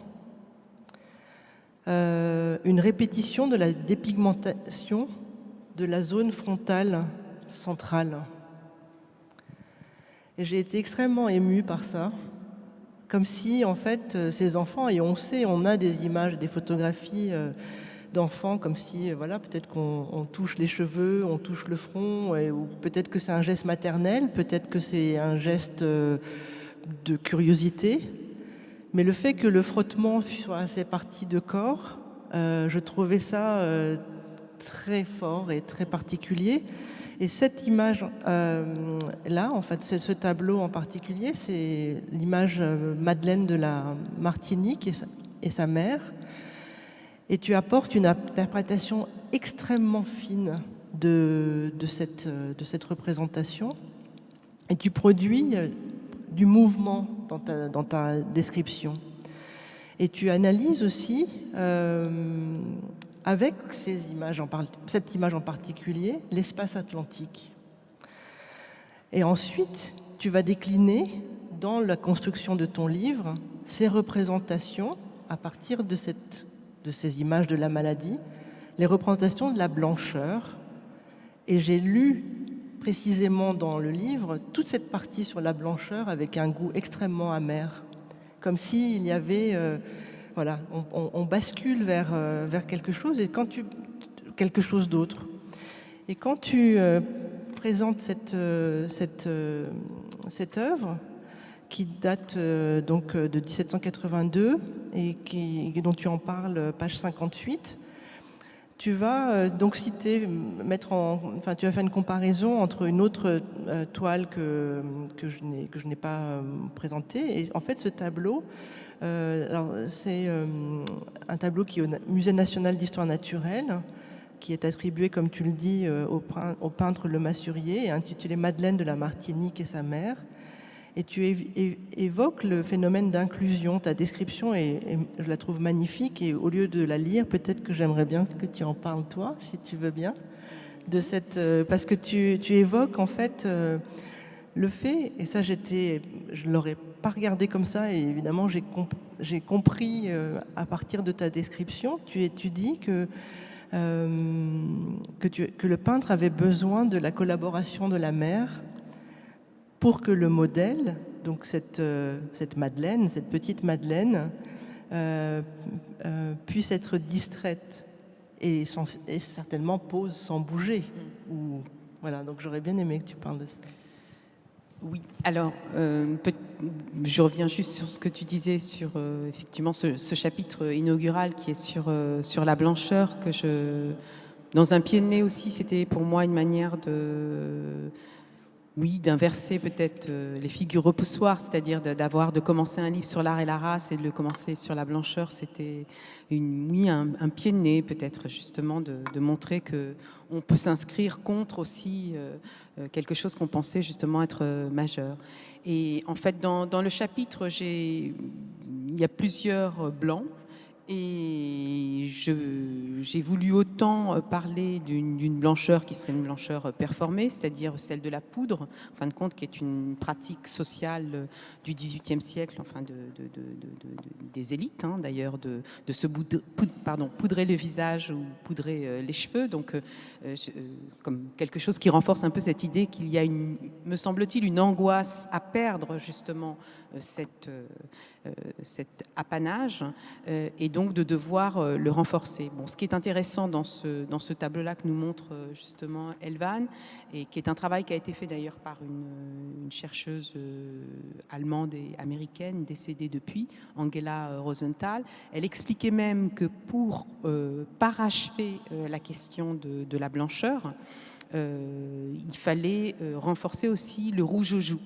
une répétition de la dépigmentation de la zone frontale centrale. Et j'ai été extrêmement émue par ça, comme si, en fait, ces enfants, et on sait, on a des images, des photographies d'enfants, comme si, voilà, peut-être qu'on touche les cheveux, on touche le front, ou peut-être que c'est un geste maternel, peut-être que c'est un geste de curiosité. Mais le fait que le frottement soit à ces parties de corps, je trouvais ça très fort et très particulier. Et cette image-là, en fait, ce tableau en particulier, c'est l'image Madeleine de la Martinique et sa mère. Et tu apportes une interprétation extrêmement fine de cette représentation. Et tu produis du mouvement dans ta description. Et tu analyses aussi, avec cette image en particulier, l'espace atlantique. Et ensuite, tu vas décliner dans la construction de ton livre ces représentations à partir de ces images de la maladie, les représentations de la blancheur. Et j'ai lu précisément dans le livre toute cette partie sur la blancheur avec un goût extrêmement amer, comme s'il y avait, voilà, on bascule vers quelque chose quelque chose d'autre. Et quand tu présentes cette œuvre qui date donc de 1782 et dont tu en parles, page 58. Tu vas donc citer, tu vas faire une comparaison entre une autre toile que je n'ai pas présentée. Et en fait, ce tableau, c'est un tableau qui est au Musée national d'histoire naturelle, qui est attribué, comme tu le dis, au peintre Le Massurier, et intitulé Madeleine de la Martinique et sa mère. Et tu évoques le phénomène d'inclusion. Ta description, je la trouve magnifique, et au lieu de la lire, peut-être que j'aimerais bien que tu en parles toi, si tu veux bien, parce que tu évoques en fait le fait, et ça je ne l'aurais pas regardé comme ça, et évidemment j'ai compris à partir de ta description, tu dis que le peintre avait besoin de la collaboration de la mère pour que le modèle, donc cette Madeleine, cette petite Madeleine, puisse être distraite et certainement pose sans bouger. Voilà, donc j'aurais bien aimé que tu parles de ça. Oui, alors je reviens juste sur ce que tu disais sur effectivement ce chapitre inaugural qui est sur la blancheur, dans un pied de nez aussi, c'était pour moi une manière d'inverser peut-être les figures repoussoires, c'est-à-dire de commencer un livre sur l'art et la race et de le commencer sur la blancheur. C'était un pied de nez peut-être, justement, de montrer qu'on peut s'inscrire contre aussi quelque chose qu'on pensait justement être majeur. Et en fait, dans le chapitre, il y a plusieurs blancs. Et j'ai voulu autant parler d'une blancheur qui serait une blancheur performée, c'est-à-dire celle de la poudre, en fin de compte, qui est une pratique sociale du XVIIIe siècle, enfin des élites, hein, d'ailleurs, de se poudrer le visage ou poudrer les cheveux, donc comme quelque chose qui renforce un peu cette idée qu'il y a me semble-t-il, une angoisse à perdre justement cet apanage et donc de devoir le renforcer. Bon, ce qui est intéressant dans ce tableau-là que nous montre justement Elvan, et qui est un travail qui a été fait d'ailleurs par une chercheuse allemande et américaine décédée depuis, Angela Rosenthal, elle expliquait même que pour parachever la question de la blancheur, il fallait renforcer aussi le rouge aux joues,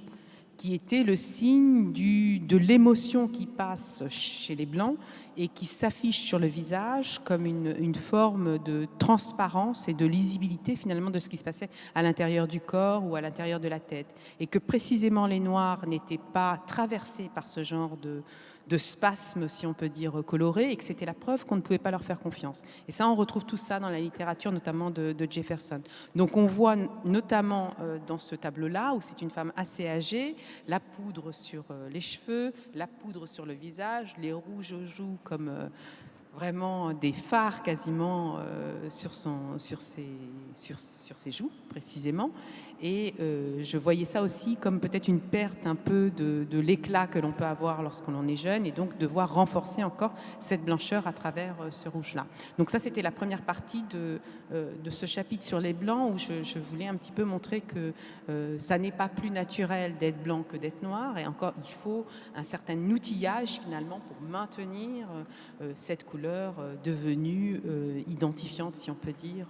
qui était le signe de l'émotion qui passe chez les Blancs et qui s'affiche sur le visage comme une forme de transparence et de lisibilité finalement de ce qui se passait à l'intérieur du corps ou à l'intérieur de la tête. Et que précisément les Noirs n'étaient pas traversés par ce genre de spasmes, si on peut dire, colorés, et que c'était la preuve qu'on ne pouvait pas leur faire confiance. Et ça, on retrouve tout ça dans la littérature, notamment de Jefferson. Donc on voit notamment dans ce tableau-là, où c'est une femme assez âgée, la poudre sur les cheveux, la poudre sur le visage, les rouges aux joues comme vraiment des fards quasiment sur ses joues, précisément. Et je voyais ça aussi comme peut-être une perte un peu de l'éclat que l'on peut avoir lorsqu'on en est jeune, et donc devoir renforcer encore cette blancheur à travers ce rouge-là. Donc ça, c'était la première partie de ce chapitre sur les Blancs, où je voulais un petit peu montrer que ça n'est pas plus naturel d'être blanc que d'être noir, et encore, il faut un certain outillage finalement pour maintenir cette couleur devenue identifiante, si on peut dire,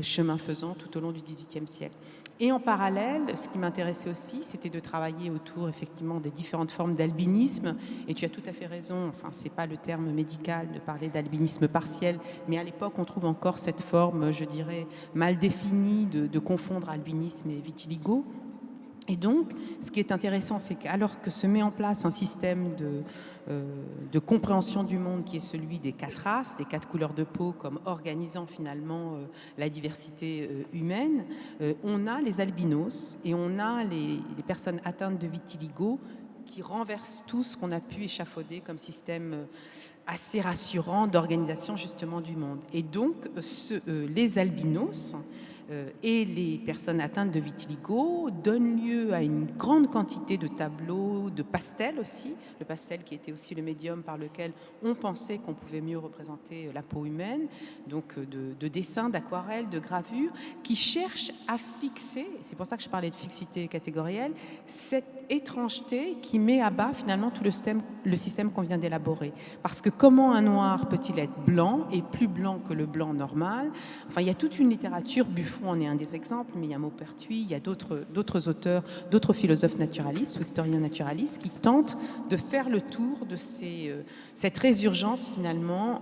chemin faisant tout au long du XVIIIe siècle. Et en parallèle, ce qui m'intéressait aussi, c'était de travailler autour effectivement des différentes formes d'albinisme. Et tu as tout à fait raison, enfin, c'est pas le terme médical de parler d'albinisme partiel, mais à l'époque, on trouve encore cette forme, je dirais, mal définie de confondre albinisme et vitiligo. Et donc, ce qui est intéressant, c'est qu'alors que se met en place un système de compréhension du monde qui est celui des 4 races, des 4 couleurs de peau, comme organisant finalement la diversité humaine, on a les albinos et on a les personnes atteintes de vitiligo qui renversent tout ce qu'on a pu échafauder comme système assez rassurant d'organisation justement du monde. Et donc, les albinos et les personnes atteintes de vitiligo donnent lieu à une grande quantité de tableaux, de pastels aussi, le pastel qui était aussi le médium par lequel on pensait qu'on pouvait mieux représenter la peau humaine, donc de dessins, d'aquarelles, de gravures, qui cherchent à fixer, et c'est pour ça que je parlais de fixité catégorielle, cette étrangeté qui met à bas finalement tout le système qu'on vient d'élaborer. Parce que comment un noir peut-il être blanc et plus blanc que le blanc normal? Enfin, il y a toute une littérature, Buffon en est un des exemples, mais il y a Maupertuis, il y a d'autres auteurs, d'autres philosophes naturalistes ou historiens naturalistes qui tentent de faire le tour de cette résurgence finalement.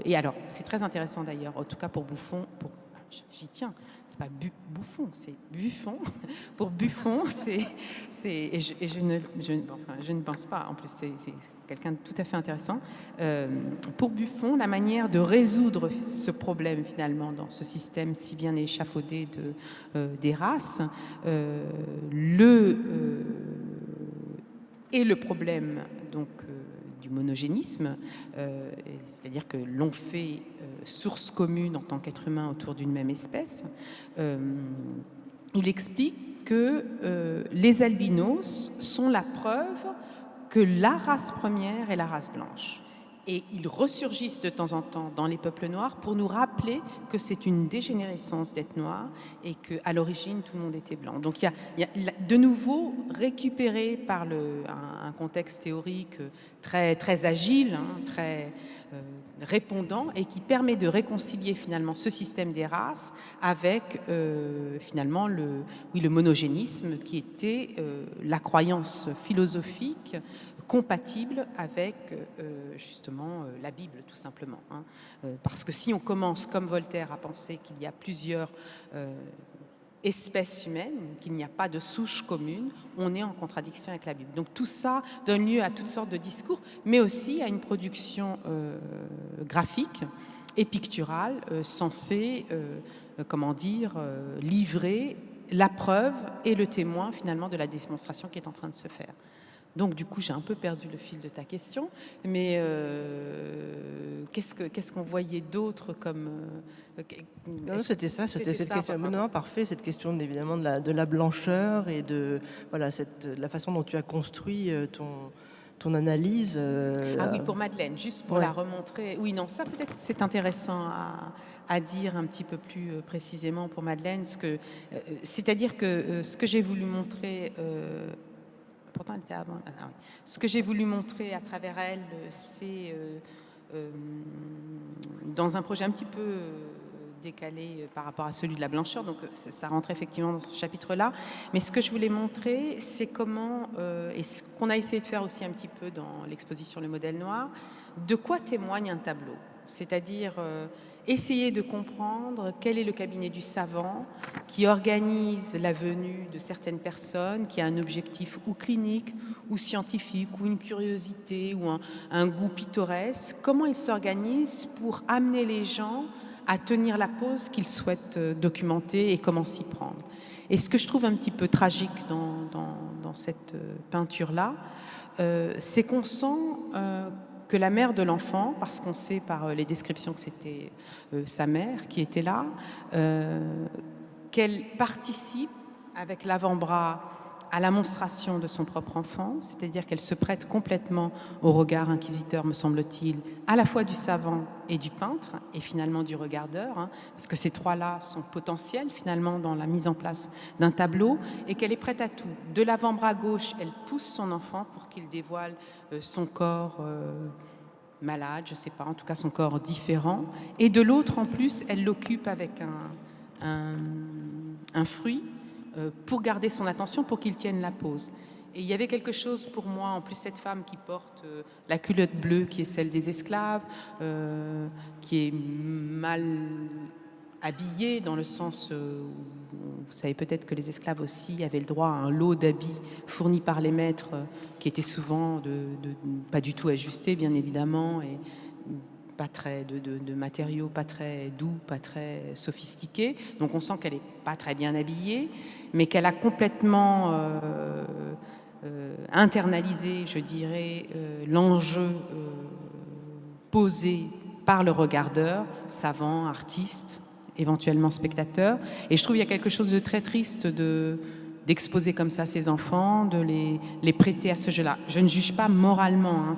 Et alors, c'est très intéressant d'ailleurs, en tout cas pour Buffon, j'y tiens, c'est pas Buffon, c'est Buffon. Pour Buffon, je ne pense pas, en plus c'est quelqu'un de tout à fait intéressant. Pour Buffon, la manière de résoudre ce problème finalement dans ce système si bien échafaudé des races, et le problème donc du monogénisme, c'est-à-dire que l'on fait source commune en tant qu'être humain autour d'une même espèce, il explique que les albinos sont la preuve que la race première est la race blanche. Et ils ressurgissent de temps en temps dans les peuples noirs pour nous rappeler que c'est une dégénérescence d'être noir et qu'à l'origine, tout le monde était blanc. Donc il y a de nouveau récupéré par un contexte théorique très, très agile, très répondant, et qui permet de réconcilier finalement ce système des races avec finalement le monogénisme qui était la croyance philosophique compatible avec justement la Bible tout simplement. Parce que si on commence comme Voltaire à penser qu'il y a plusieurs espèces humaines, qu'il n'y a pas de souche commune, on est en contradiction avec la Bible. Donc tout ça donne lieu à toutes sortes de discours, mais aussi à une production graphique et picturale censée, livrer la preuve et le témoin finalement de la démonstration qui est en train de se faire. Donc du coup, j'ai un peu perdu le fil de ta question, mais qu'est-ce qu'on voyait d'autre comme... Non, c'était ça, c'était cette question. Non, parfait, cette question évidemment de la blancheur et de voilà la façon dont tu as construit ton analyse. Ah oui, pour Madeleine, juste pour la remontrer. Oui, non, ça peut-être c'est intéressant à dire un petit peu plus précisément pour Madeleine. C'est-à-dire que ce que j'ai voulu montrer, pourtant elle était avant, oui. Ce que j'ai voulu montrer à travers elle, c'est dans un projet un petit peu décalé par rapport à celui de la blancheur, donc ça rentre effectivement dans ce chapitre-là. Mais ce que je voulais montrer, c'est comment, et ce qu'on a essayé de faire aussi un petit peu dans l'exposition Le Modèle Noir, de quoi témoigne un tableau. C'est-à-dire essayer de comprendre quel est le cabinet du savant qui organise la venue de certaines personnes, qui a un objectif ou clinique, ou scientifique, ou une curiosité, ou un goût pittoresque. Comment il s'organise pour amener les gens à tenir la pose qu'ils souhaitent documenter et comment s'y prendre. Et ce que je trouve un petit peu tragique dans cette peinture-là, c'est qu'on sent que la mère de l'enfant, parce qu'on sait par les descriptions que c'était sa mère qui était là, qu'elle participe avec l'avant-bras à la monstration de son propre enfant, c'est-à-dire qu'elle se prête complètement au regard inquisiteur, me semble-t-il, à la fois du savant et du peintre, et finalement du regardeur, parce que ces trois-là sont potentiels finalement dans la mise en place d'un tableau, et qu'elle est prête à tout. De l'avant-bras gauche, elle pousse son enfant pour qu'il dévoile son corps malade, je ne sais pas, en tout cas son corps différent, et de l'autre en plus, elle l'occupe avec un fruit, pour garder son attention, pour qu'il tienne la pose. Et il y avait quelque chose pour moi, en plus cette femme qui porte la culotte bleue qui est celle des esclaves, qui est mal habillée dans le sens où vous savez peut-être que les esclaves aussi avaient le droit à un lot d'habits fournis par les maîtres qui étaient souvent pas du tout ajustés bien évidemment et pas très de matériaux pas très doux, pas très sophistiqués. Donc on sent qu'elle n'est pas très bien habillée, mais qu'elle a complètement internalisé, je dirais, l'enjeu posé par le regardeur, savant, artiste, éventuellement spectateur. Et je trouve qu'il y a quelque chose de très triste d'exposer comme ça ses enfants, de les prêter à ce jeu-là. Je ne juge pas moralement,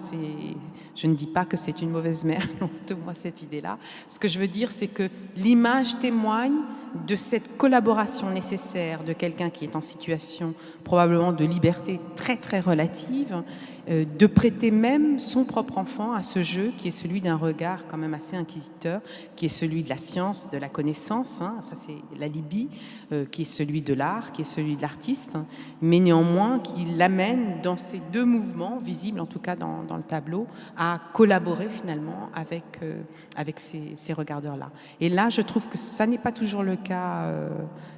je ne dis pas que c'est une mauvaise mère, de moi cette idée-là. Ce que je veux dire, c'est que l'image témoigne de cette collaboration nécessaire de quelqu'un qui est en situation probablement de liberté très très relative, de prêter même son propre enfant à ce jeu qui est celui d'un regard quand même assez inquisiteur, qui est celui de la science, de la connaissance, ça c'est l'alibi, qui est celui de l'art, qui est celui de l'artiste, mais néanmoins qui l'amène dans ces deux mouvements, visibles en tout cas dans le tableau, à collaborer finalement avec ces regardeurs-là. Et là, je trouve que ça n'est pas toujours le cas,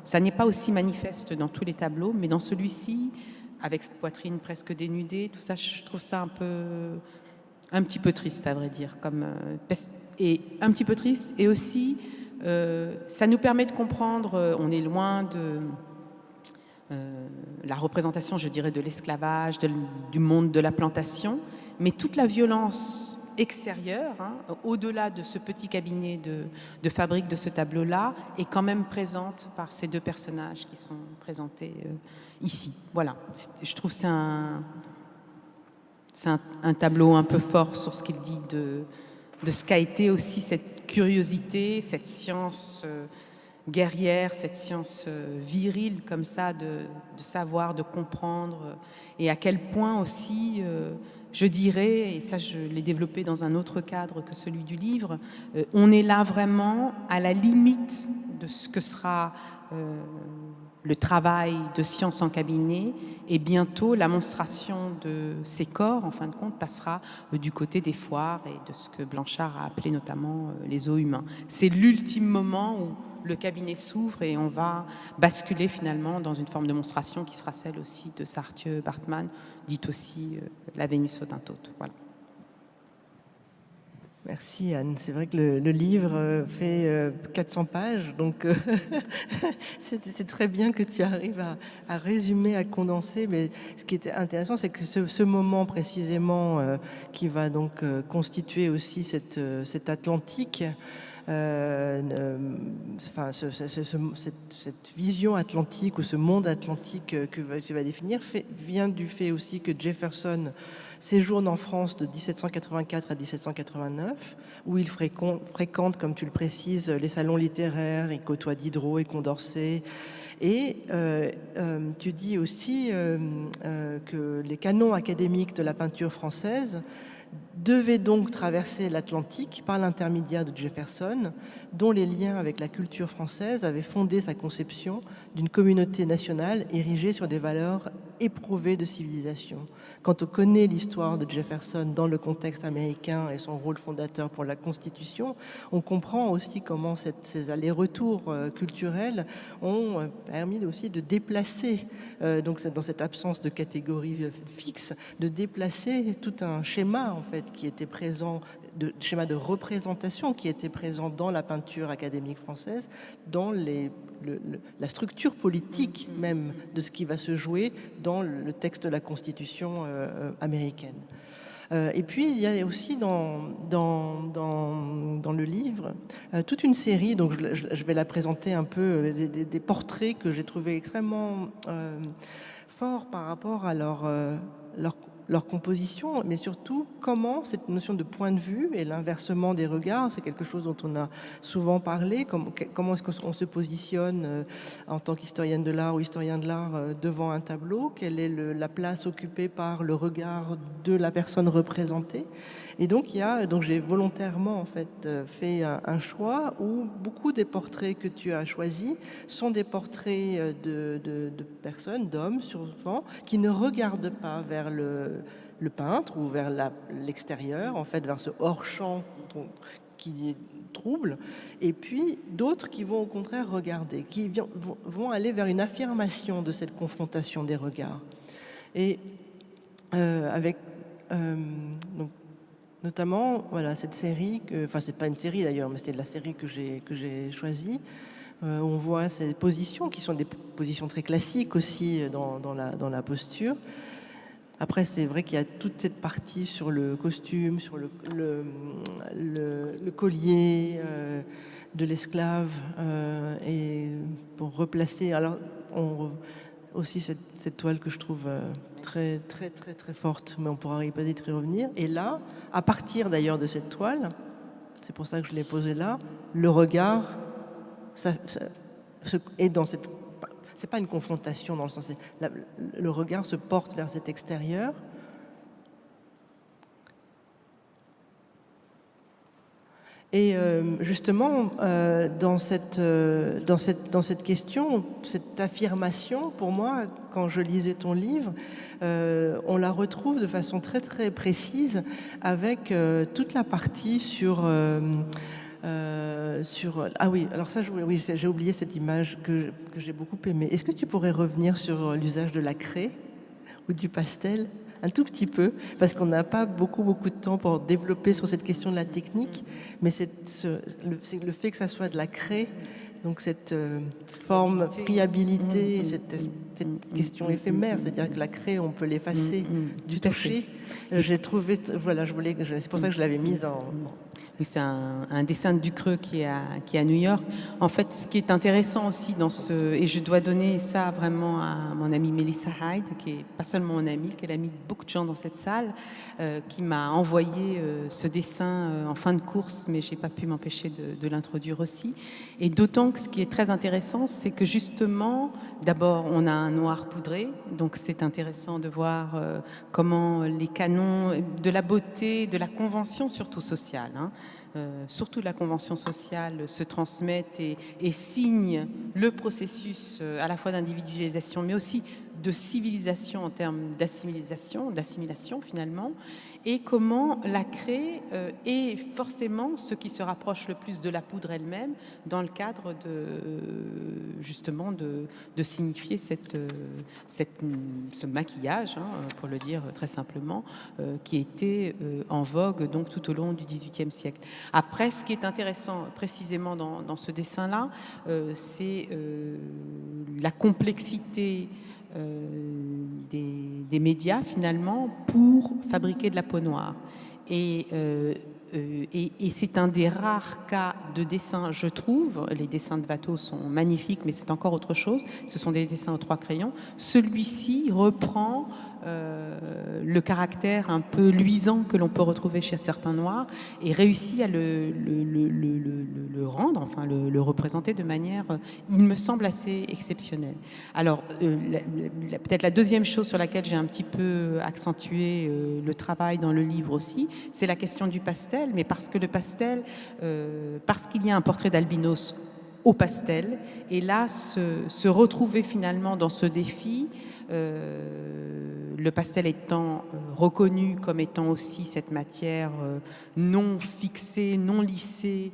ça n'est pas aussi manifeste dans tous les tableaux, mais dans celui-ci, avec cette poitrine presque dénudée, tout ça, je trouve ça un petit peu triste, à vrai dire. Et un petit peu triste, et aussi, ça nous permet de comprendre, on est loin de la représentation, je dirais, de l'esclavage, du monde de la plantation, mais toute la violence extérieure, au-delà de ce petit cabinet de fabrique de ce tableau-là, est quand même présente par ces deux personnages qui sont présentés ici. Voilà, je trouve que c'est un tableau un peu fort sur ce qu'il dit de ce qu'a été aussi cette curiosité, cette science guerrière, cette science virile comme ça, de savoir, de comprendre, et à quel point aussi, je dirais, et ça je l'ai développé dans un autre cadre que celui du livre, on est là vraiment à la limite de ce que sera le travail de science en cabinet, et bientôt la monstration de ces corps, en fin de compte, passera du côté des foires et de ce que Blanchard a appelé notamment les os humains. C'est l'ultime moment où le cabinet s'ouvre et on va basculer finalement dans une forme de monstration qui sera celle aussi de Saartjie Baartman, dite aussi la Vénus Hottentote. Voilà. Merci Anne. C'est vrai que le livre fait 400 pages, donc c'est très bien que tu arrives à résumer, à condenser. Mais ce qui était intéressant, c'est que ce moment précisément qui va donc constituer aussi cet Atlantique, Enfin, cette vision atlantique ou ce monde atlantique que tu vas définir vient du fait aussi que Jefferson séjourne en France de 1784 à 1789, où il fréquente, comme tu le précises, les salons littéraires, il côtoie Diderot et Condorcet. Et tu dis aussi que les canons académiques de la peinture française devait donc traverser l'Atlantique par l'intermédiaire de Jefferson, dont les liens avec la culture française avaient fondé sa conception d'une communauté nationale érigée sur des valeurs éprouvées de civilisation. Quand on connaît l'histoire de Jefferson dans le contexte américain et son rôle fondateur pour la Constitution, on comprend aussi comment ces allers-retours culturels ont permis aussi de déplacer, donc dans cette absence de catégorie fixe, de déplacer tout un schéma en fait qui était présent, schéma de représentation qui était présent dans la peinture académique française, dans la structure politique même de ce qui va se jouer dans le texte de la Constitution américaine. Et puis il y a aussi dans le livre toute une série, donc je vais la présenter un peu, des portraits que j'ai trouvé extrêmement forts par rapport à leur composition, mais surtout comment cette notion de point de vue et l'inversement des regards, c'est quelque chose dont on a souvent parlé, comment est-ce qu'on se positionne en tant qu'historienne de l'art ou historien de l'art devant un tableau, quelle est la place occupée par le regard de la personne représentée. Et donc j'ai volontairement en fait fait un choix où beaucoup des portraits que tu as choisis sont des portraits de personnes, d'hommes souvent, qui ne regardent pas vers le peintre ou vers l'extérieur, en fait vers ce hors-champ qui est trouble, et puis d'autres qui vont au contraire regarder, qui vont aller vers une affirmation de cette confrontation des regards. Et avec donc, notamment, voilà, cette série, enfin c'est pas une série d'ailleurs, mais c'était de la série que j'ai choisie. On voit ces positions qui sont des positions très classiques aussi dans la posture. Après, c'est vrai qu'il y a toute cette partie sur le costume, sur le collier de l'esclave, et pour replacer. Alors, aussi cette toile que je trouve très très très très forte, mais on pourra peut-être y revenir. Et là, à partir d'ailleurs de cette toile, c'est pour ça que je l'ai posée là, le regard est dans cette... C'est pas une confrontation dans le sens... Le regard se porte vers cet extérieur. Et justement, dans cette question, cette affirmation, pour moi, quand je lisais ton livre, on la retrouve de façon très très précise avec toute la partie sur... ah oui, alors ça, j'ai oublié cette image que j'ai beaucoup aimée. Est-ce que tu pourrais revenir sur l'usage de la craie ou du pastel un tout petit peu, parce qu'on n'a pas beaucoup de temps pour développer sur cette question de la technique, mais c'est le fait que ça soit de la craie, donc cette forme, friabilité, cette question éphémère, c'est-à-dire que la craie, on peut l'effacer du toucher. J'ai trouvé, voilà, c'est pour ça que je l'avais mise en... Oui, c'est un dessin de Ducreux qui est à New York. En fait, ce qui est intéressant aussi et je dois donner ça vraiment à mon amie Melissa Hyde, qui est pas seulement mon amie, qui est l'amie de beaucoup de gens dans cette salle, qui m'a envoyé ce dessin en fin de course, mais j'ai pas pu m'empêcher de l'introduire aussi. Et d'autant que ce qui est très intéressant, c'est que justement, d'abord, on a un noir poudré, donc c'est intéressant de voir comment les canons de la beauté, de la convention surtout sociale, surtout la convention sociale, se transmettent et signent le processus à la fois d'individualisation, mais aussi de civilisation en termes d'assimilation finalement, et comment la craie est forcément ce qui se rapproche le plus de la poudre elle-même dans le cadre justement de signifier ce maquillage, pour le dire très simplement, qui était en vogue donc tout au long du XVIIIe siècle. Après, ce qui est intéressant précisément dans ce dessin-là, c'est la complexité des médias finalement pour fabriquer de la peau noire. Et et c'est un des rares cas de dessin, je trouve. Les dessins de Watteau sont magnifiques, mais c'est encore autre chose. Ce sont des dessins aux 3 crayons. Celui-ci reprend le caractère un peu luisant que l'on peut retrouver chez certains noirs et réussit à le rendre, enfin le représenter de manière, il me semble, assez exceptionnelle. Alors, peut-être la deuxième chose sur laquelle j'ai un petit peu accentué le travail dans le livre aussi, c'est la question du pastel, mais parce que le pastel, parce qu'il y a un portrait d'albinos au pastel, et là, se retrouver finalement dans ce défi, le pastel étant reconnu comme étant aussi cette matière non fixée, non lissée,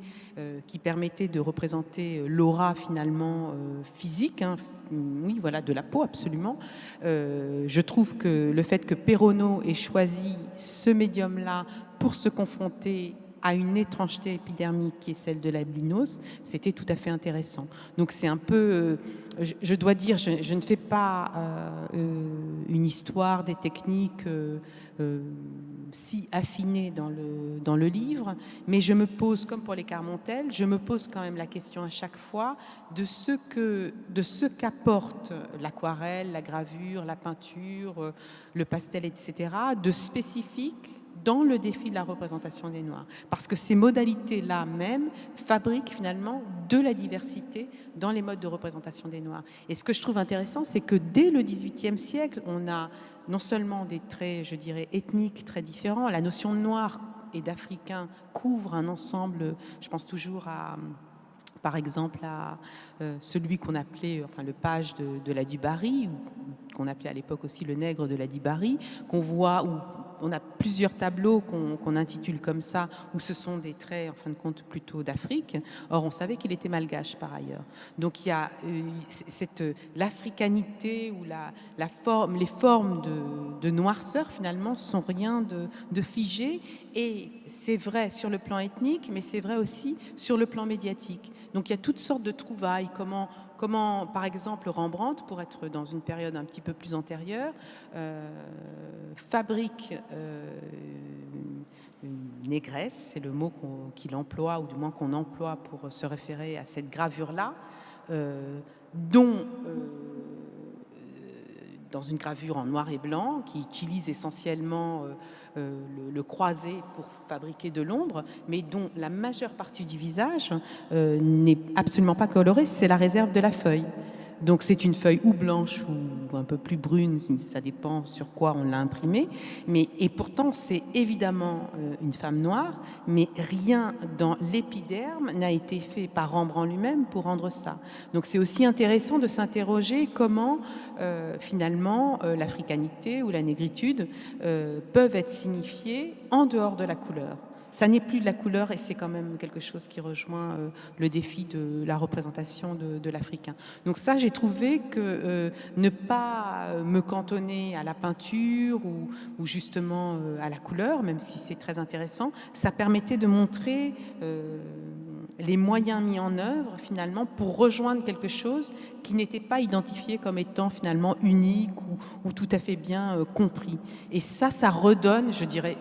qui permettait de représenter l'aura finalement physique, hein, oui, voilà, de la peau, absolument. Je trouve que le fait que Perroneau ait choisi ce médium-là pour se confronter à une étrangeté épidermique qui est celle de l'albinos, c'était tout à fait intéressant. Donc c'est un peu, je dois dire, je ne fais pas une histoire des techniques si affinées dans le livre, mais je me pose, comme pour les Carmontel, je me pose quand même la question à chaque fois de ce qu'apporte l'aquarelle, la gravure, la peinture, le pastel, etc., de spécifique dans le défi de la représentation des Noirs. Parce que ces modalités-là même fabriquent finalement de la diversité dans les modes de représentation des Noirs. Et ce que je trouve intéressant, c'est que dès le XVIIIe siècle, on a non seulement des traits, je dirais, ethniques très différents, la notion de noir et d'africain couvre un ensemble, je pense toujours à... Par exemple, à celui qu'on appelait, enfin le page de la Dubarry, qu'on appelait à l'époque aussi le nègre de la Dubarry, qu'on voit, où on a plusieurs tableaux qu'on intitule comme ça, où ce sont des traits, en fin de compte, plutôt d'Afrique. Or, on savait qu'il était malgache par ailleurs. Donc, il y a l'africanité ou les formes de noirceur, finalement, sont rien de figé. Et c'est vrai sur le plan ethnique, mais c'est vrai aussi sur le plan médiatique. Donc, il y a toutes sortes de trouvailles. Comment, par exemple, Rembrandt, pour être dans une période un petit peu plus antérieure, fabrique une négresse, c'est le mot qu'il emploie, ou du moins qu'on emploie pour se référer à cette gravure-là, dont... dans une gravure en noir et blanc, qui utilise essentiellement le croisé pour fabriquer de l'ombre, mais dont la majeure partie du visage n'est absolument pas colorée, c'est la réserve de la feuille. Donc c'est une feuille ou blanche ou un peu plus brune, ça dépend sur quoi on l'a imprimée. Et pourtant, c'est évidemment une femme noire, mais rien dans l'épiderme n'a été fait par Rembrandt lui-même pour rendre ça. Donc c'est aussi intéressant de s'interroger comment finalement l'africanité ou la négritude peuvent être signifiées en dehors de la couleur. Ça n'est plus de la couleur et c'est quand même quelque chose qui rejoint le défi de la représentation de l'Africain. Donc ça, j'ai trouvé que ne pas me cantonner à la peinture ou justement à la couleur, même si c'est très intéressant, ça permettait de montrer les moyens mis en œuvre finalement pour rejoindre quelque chose qui n'était pas identifié comme étant finalement unique ou tout à fait bien compris. Et ça redonne, je dirais,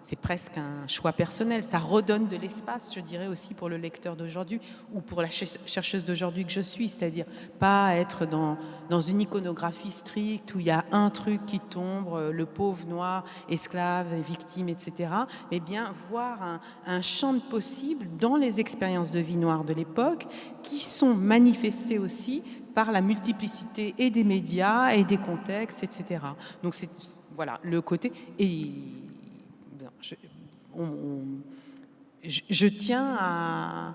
c'est presque un choix personnel. Ça redonne de l'espace, je dirais, aussi pour le lecteur d'aujourd'hui ou pour la chercheuse d'aujourd'hui que je suis, c'est-à-dire pas être dans une iconographie stricte où il y a un truc qui tombe, le pauvre noir, esclave, victime, etc., mais bien voir un champ de possibles dans les expériences de vie noire de l'époque qui sont manifestées aussi par la multiplicité et des médias et des contextes, etc. Donc c'est, voilà, le côté... Je tiens à...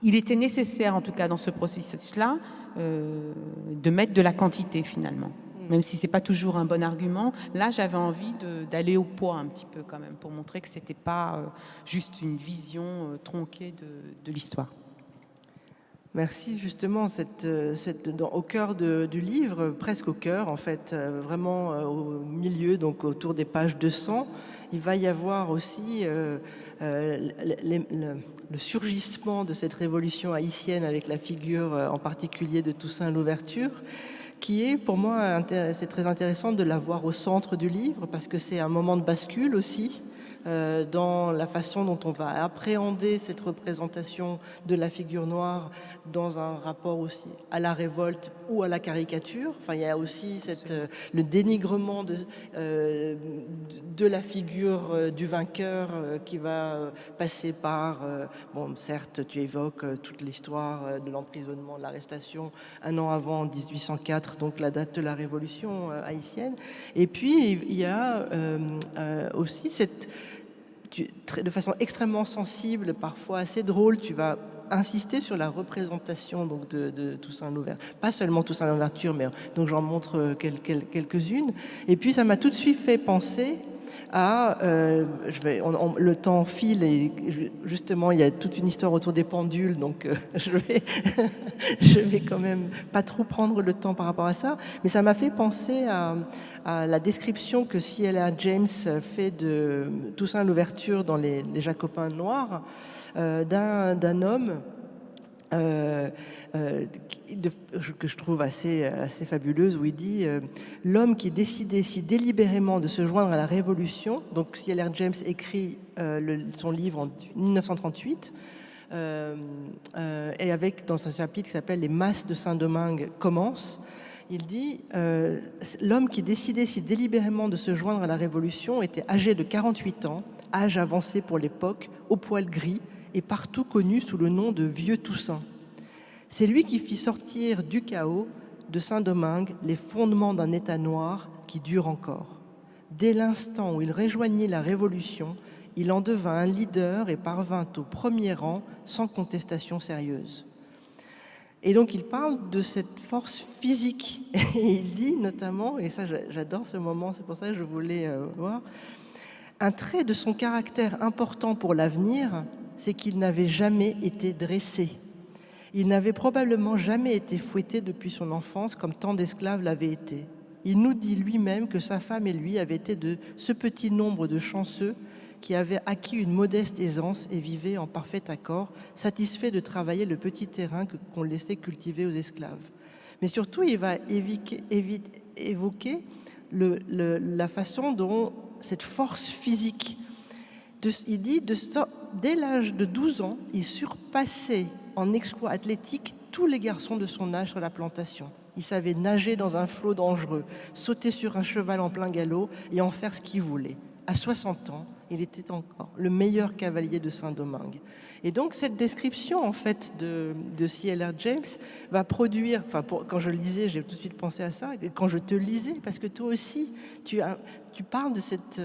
Il était nécessaire, en tout cas dans ce processus-là, de mettre de la quantité finalement. Même si ce n'est pas toujours un bon argument. Là, j'avais envie d'aller au poids un petit peu quand même, pour montrer que ce n'était pas juste une vision tronquée de l'histoire. Merci. Justement, au cœur du livre, presque au cœur en fait, vraiment au milieu, donc autour des pages 200, il va y avoir aussi le surgissement de cette révolution haïtienne avec la figure en particulier de Toussaint Louverture, qui est pour moi, c'est très intéressant de la voir au centre du livre parce que c'est un moment de bascule aussi dans la façon dont on va appréhender cette représentation de la figure noire dans un rapport aussi à la révolte ou à la caricature. Enfin, il y a aussi le dénigrement de la figure du vainqueur qui va passer par, bon, certes, tu évoques toute l'histoire de l'emprisonnement, de l'arrestation, un an avant, en 1804, donc la date de la révolution haïtienne. Et puis, il y a aussi de façon extrêmement sensible, parfois assez drôle, tu vas insister sur la représentation donc de Toussaint Louverture. Pas seulement Toussaint Louverture, mais donc j'en montre quelques-unes. Et puis ça m'a tout de suite fait penser à... le temps file et justement il y a toute une histoire autour des pendules, donc je vais quand même pas trop prendre le temps par rapport à ça, mais ça m'a fait penser à la description que C.L.R. James fait de Toussaint Louverture dans les Jacobins noirs, d'un homme que je trouve assez fabuleuse, où il dit l'homme qui décidait si délibérément de se joindre à la Révolution. Donc C.L.R. James écrit son livre en 1938, et avec dans un chapitre qui s'appelle Les masses de Saint-Domingue commence. Il dit l'homme qui décidait si délibérément de se joindre à la Révolution était âgé de 48 ans, âge avancé pour l'époque, au poil gris et partout connu sous le nom de Vieux Toussaint. C'est lui qui fit sortir du chaos de Saint-Domingue les fondements d'un État noir qui dure encore. Dès l'instant où il rejoignit la Révolution, il en devint un leader et parvint au premier rang sans contestation sérieuse. Et donc il parle de cette force physique. Et il dit notamment, et ça j'adore ce moment, c'est pour ça que je voulais voir, un trait de son caractère important pour l'avenir, c'est qu'il n'avait jamais été dressé. Il n'avait probablement jamais été fouetté depuis son enfance comme tant d'esclaves l'avaient été. Il nous dit lui-même que sa femme et lui avaient été de ce petit nombre de chanceux qui avaient acquis une modeste aisance et vivaient en parfait accord, satisfaits de travailler le petit terrain qu'on laissait cultiver aux esclaves. Mais surtout, il va évoquer la façon dont cette force physique, il dit, dès l'âge de 12 ans, il surpassait en exploit athlétique tous les garçons de son âge sur la plantation. Il savait nager dans un flot dangereux, sauter sur un cheval en plein galop et en faire ce qu'il voulait. À 60 ans, il était encore le meilleur cavalier de Saint-Domingue. Et donc cette description en fait de C.L.R. James va produire, quand je lisais, j'ai tout de suite pensé à ça, et quand je te lisais, parce que toi aussi, tu parles de cette...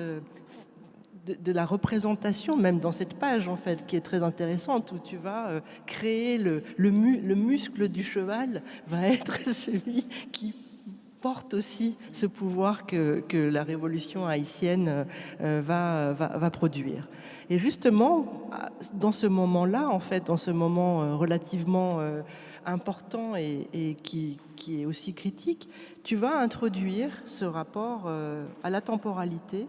de la représentation, même dans cette page en fait, qui est très intéressante, où tu vas créer le muscle du cheval va être celui qui porte aussi ce pouvoir que la révolution haïtienne va produire. Et justement, dans ce moment-là, en fait, dans ce moment relativement important et qui est aussi critique, tu vas introduire ce rapport à la temporalité,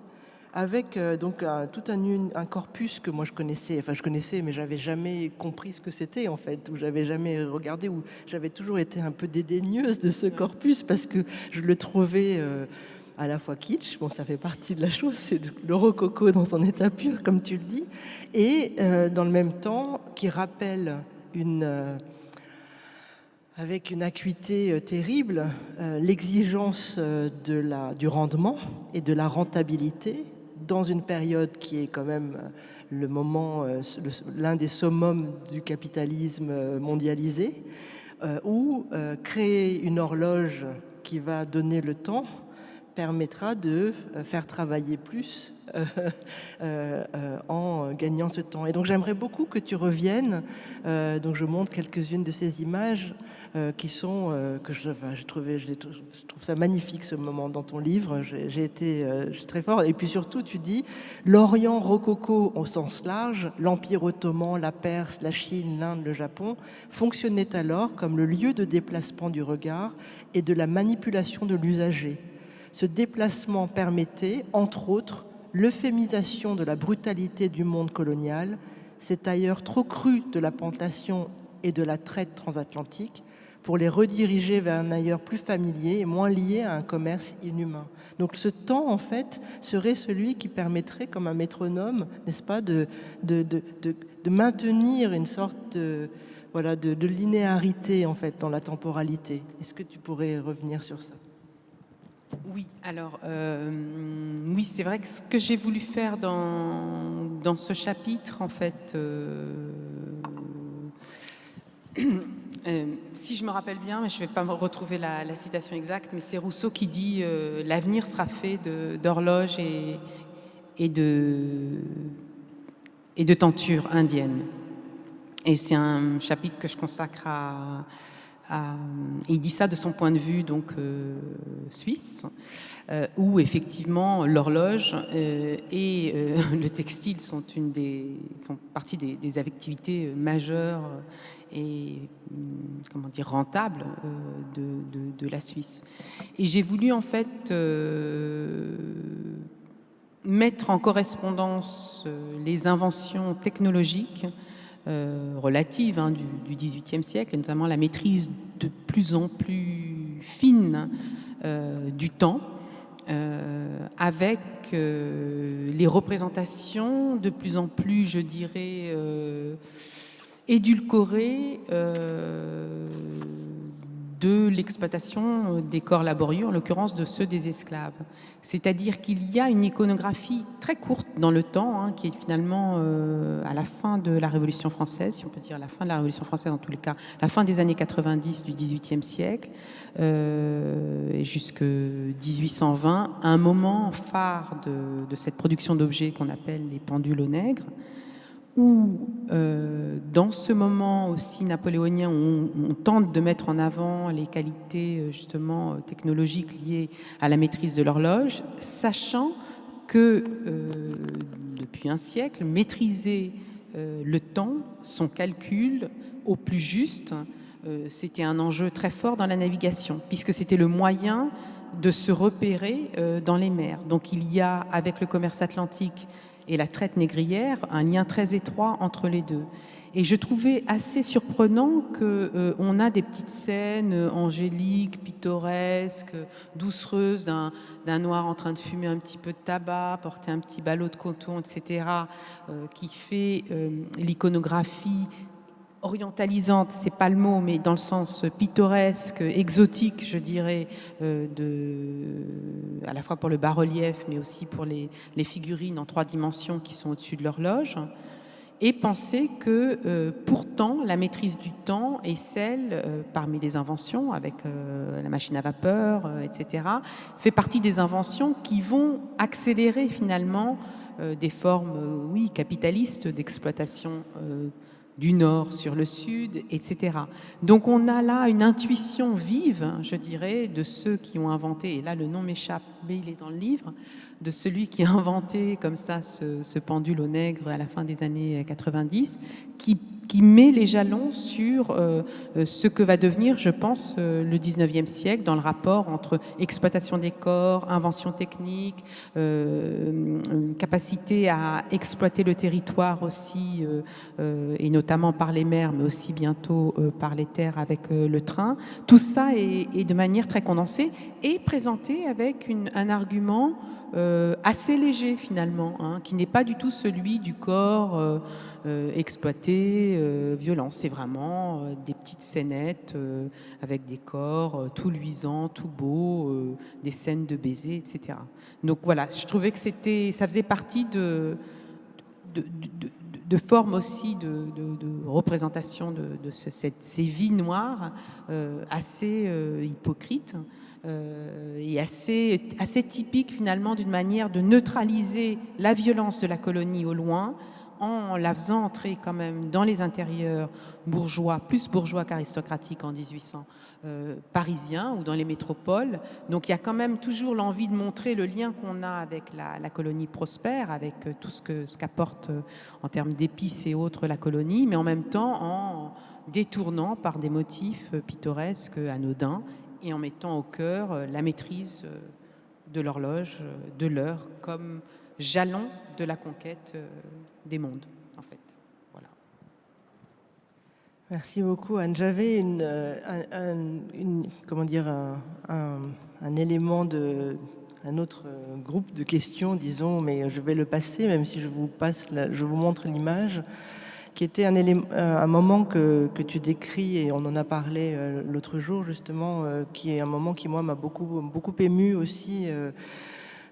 avec donc tout un corpus que moi je connaissais, mais j'avais jamais compris ce que c'était en fait, ou j'avais jamais regardé, ou j'avais toujours été un peu dédaigneuse de ce corpus parce que je le trouvais à la fois kitsch, bon ça fait partie de la chose, c'est le rococo dans son état pur comme tu le dis, et dans le même temps qui rappelle avec une acuité terrible l'exigence du rendement et de la rentabilité, dans une période qui est quand même le moment, l'un des summums du capitalisme mondialisé, où créer une horloge qui va donner le temps permettra de faire travailler plus en gagnant ce temps. Et donc j'aimerais beaucoup que tu reviennes, donc je montre quelques-unes de ces images qui sont, que je trouve ça magnifique ce moment dans ton livre, j'ai été très fort. Et puis surtout tu dis l'Orient rococo au sens large, l'Empire ottoman, la Perse, la Chine, l'Inde, le Japon fonctionnaient alors comme le lieu de déplacement du regard et de la manipulation de l'usager. Ce déplacement permettait, entre autres, l'euphémisation de la brutalité du monde colonial, cet ailleurs trop cru de la plantation et de la traite transatlantique, pour les rediriger vers un ailleurs plus familier et moins lié à un commerce inhumain. Donc ce temps, en fait, serait celui qui permettrait, comme un métronome, n'est-ce pas, de maintenir une sorte de linéarité, en fait, dans la temporalité. Est-ce que tu pourrais revenir sur ça ? Oui, alors, oui, c'est vrai que ce que j'ai voulu faire dans ce chapitre, en fait, si je me rappelle bien, mais je ne vais pas me retrouver la citation exacte, mais c'est Rousseau qui dit « L'avenir sera fait d'horloges et de tentures indiennes ». Et c'est un chapitre que je consacre il dit ça de son point de vue donc suisse, où effectivement l'horloge et le textile font partie des activités majeures et comment dire rentables de la Suisse. Et j'ai voulu en fait mettre en correspondance les inventions technologiques relative du XVIIIe siècle, et notamment la maîtrise de plus en plus fine du temps, avec les représentations de plus en plus, je dirais, édulcorées de l'exploitation des corps laborieux, en l'occurrence de ceux des esclaves. C'est-à-dire qu'il y a une iconographie très courte dans le temps, qui est finalement à la fin de la Révolution française, si on peut dire la fin de la Révolution française en tous les cas, la fin des années 90 du XVIIIe siècle, et jusque 1820, un moment phare de cette production d'objets qu'on appelle les pendules au nègre, où dans ce moment aussi napoléonien, on tente de mettre en avant les qualités justement technologiques liées à la maîtrise de l'horloge, sachant que depuis un siècle, maîtriser le temps, son calcul au plus juste, c'était un enjeu très fort dans la navigation, puisque c'était le moyen de se repérer dans les mers. Donc il y a, avec le commerce atlantique et la traite négrière, un lien très étroit entre les deux. Et je trouvais assez surprenant qu'on a des petites scènes angéliques, pittoresques, doucereuses, d'un noir en train de fumer un petit peu de tabac, porter un petit ballot de coton, etc., qui fait l'iconographie orientalisante, c'est pas le mot, mais dans le sens pittoresque, exotique, je dirais, à la fois pour le bas-relief, mais aussi pour les figurines en 3 dimensions qui sont au-dessus de l'horloge, et penser que pourtant la maîtrise du temps est celle, parmi les inventions, avec la machine à vapeur, etc., fait partie des inventions qui vont accélérer finalement des formes, oui, capitalistes d'exploitation du nord sur le sud, etc. Donc on a là une intuition vive, je dirais, de ceux qui ont inventé, et là le nom m'échappe, mais il est dans le livre, de celui qui a inventé comme ça ce pendule au nègre à la fin des années 90, qui met les jalons sur ce que va devenir, je pense, le 19e siècle dans le rapport entre exploitation des corps, invention technique, capacité à exploiter le territoire aussi, et notamment par les mers, mais aussi bientôt par les terres avec le train. Tout ça est de manière très condensée et présenté avec un argument assez léger finalement, qui n'est pas du tout celui du corps exploité, violent. C'est vraiment des petites scénettes avec des corps tout luisants, tout beaux, des scènes de baisers, etc. Donc voilà, je trouvais que ça faisait partie de formes aussi de représentation de ces vies noires assez hypocrites, et assez typique finalement d'une manière de neutraliser la violence de la colonie au loin en la faisant entrer quand même dans les intérieurs bourgeois, plus bourgeois qu'aristocratiques en 1800, parisiens ou dans les métropoles. Donc il y a quand même toujours l'envie de montrer le lien qu'on a avec la colonie prospère, avec tout ce qu'apporte en termes d'épices et autres la colonie, mais en même temps en détournant par des motifs pittoresques, anodins, et en mettant au cœur la maîtrise de l'horloge, de l'heure, comme jalon de la conquête des mondes, en fait. Voilà. Merci beaucoup, Anne. J'avais comment dire, un élément un autre groupe de questions, disons, mais je vais le passer, même si je vous montre l'image, qui était un moment que tu décris, et on en a parlé l'autre jour, justement, qui est un moment qui, moi, m'a beaucoup ému aussi,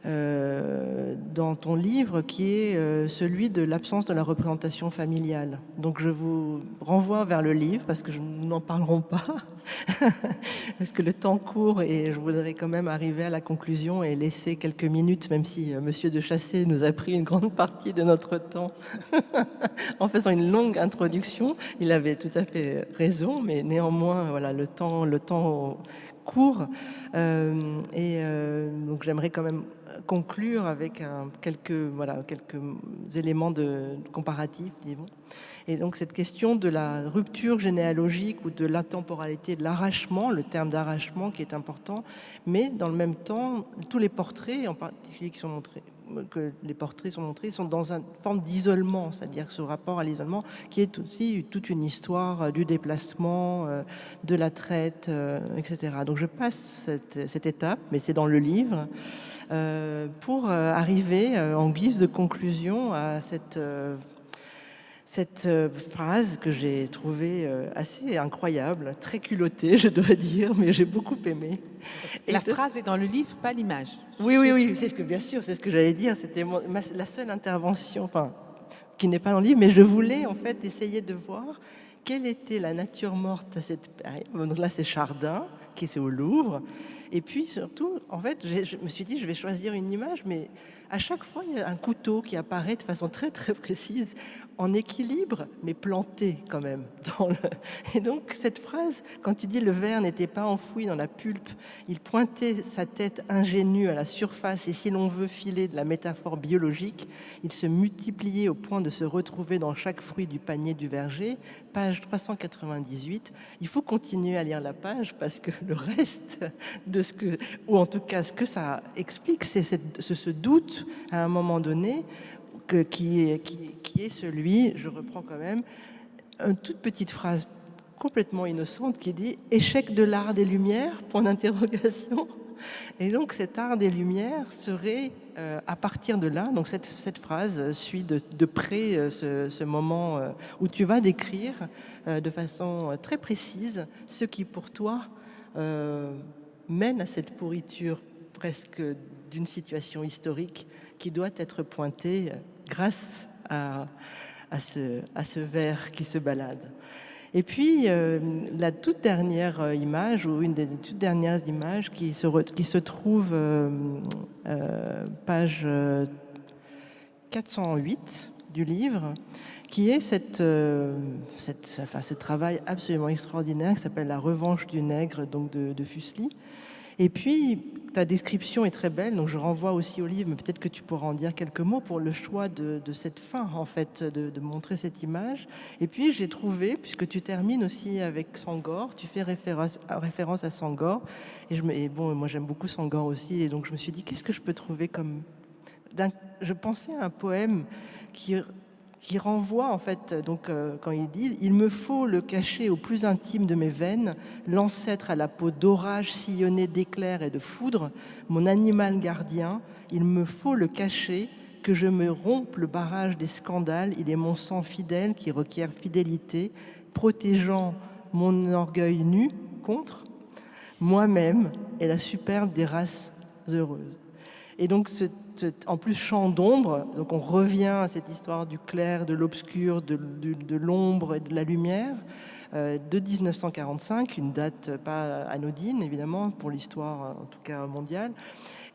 dans ton livre, qui est celui de l'absence de la représentation familiale. Donc je vous renvoie vers le livre, parce que nous n'en parlerons pas, parce que le temps court et je voudrais quand même arriver à la conclusion et laisser quelques minutes, même si Monsieur de Chassé nous a pris une grande partie de notre temps en faisant une longue introduction. Il avait tout à fait raison, mais néanmoins, voilà, le temps court. Donc j'aimerais quand même conclure avec quelques éléments comparatifs, disons. Et donc cette question de la rupture généalogique ou de l'intemporalité, de l'arrachement, le terme d'arrachement qui est important, mais dans le même temps, tous les portraits, en particulier les portraits sont montrés, sont dans une forme d'isolement, c'est-à-dire ce rapport à l'isolement qui est aussi toute une histoire du déplacement, de la traite, etc. Donc je passe cette étape, mais c'est dans le livre, pour arriver en guise de conclusion à cette phrase que j'ai trouvée assez incroyable, très culottée, je dois dire, mais j'ai beaucoup aimé. La phrase est dans le livre, pas l'image. Oui, bien sûr, c'est ce que j'allais dire. C'était la seule intervention, enfin, qui n'est pas dans le livre, mais je voulais en fait essayer de voir quelle était la nature morte à cette période. Donc là, c'est Chardin, qui est au Louvre. Et puis surtout, en fait, je me suis dit, je vais choisir une image, mais à chaque fois, il y a un couteau qui apparaît de façon très très précise, en équilibre, mais planté quand même. Et donc cette phrase, quand tu dis le ver n'était pas enfoui dans la pulpe, il pointait sa tête ingénue à la surface, et si l'on veut filer de la métaphore biologique, il se multipliait au point de se retrouver dans chaque fruit du panier du verger, page 398. Il faut continuer à lire la page parce que le reste de ou en tout cas ce que ça explique, c'est ce doute à un moment donné qui est celui, je reprends quand même, une toute petite phrase complètement innocente qui dit « Échec de l'art des Lumières ?» point d'interrogation. Et donc cet art des Lumières serait, à partir de là, donc cette phrase suit de près ce moment où tu vas décrire de façon très précise ce qui pour toi mène à cette pourriture presque d'une situation historique qui doit être pointée grâce à ce ver qui se balade. Et puis, la toute dernière image, ou une des toutes dernières images qui se trouve page 408 du livre, qui est ce travail absolument extraordinaire qui s'appelle La Revanche du Nègre, donc de Fuseli. Et puis, ta description est très belle, donc je renvoie aussi au livre, mais peut-être que tu pourras en dire quelques mots pour le choix de cette fin, en fait, de montrer cette image. Et puis, j'ai trouvé, puisque tu termines aussi avec Senghor, tu fais référence à Senghor, et bon, moi j'aime beaucoup Senghor aussi, et donc je me suis dit, qu'est-ce que je peux trouver comme... Je pensais à un poème qui renvoie en fait, donc quand il dit « Il me faut le cacher au plus intime de mes veines, l'ancêtre à la peau d'orage sillonné d'éclairs et de foudre, mon animal gardien, il me faut le cacher, que je me rompe le barrage des scandales, il est mon sang fidèle qui requiert fidélité, protégeant mon orgueil nu contre moi-même et la superbe des races heureuses. » Et donc, en plus, chant d'ombre, donc on revient à cette histoire du clair, de l'obscur, de l'ombre et de la lumière, de 1945, une date pas anodine, évidemment, pour l'histoire, en tout cas mondiale.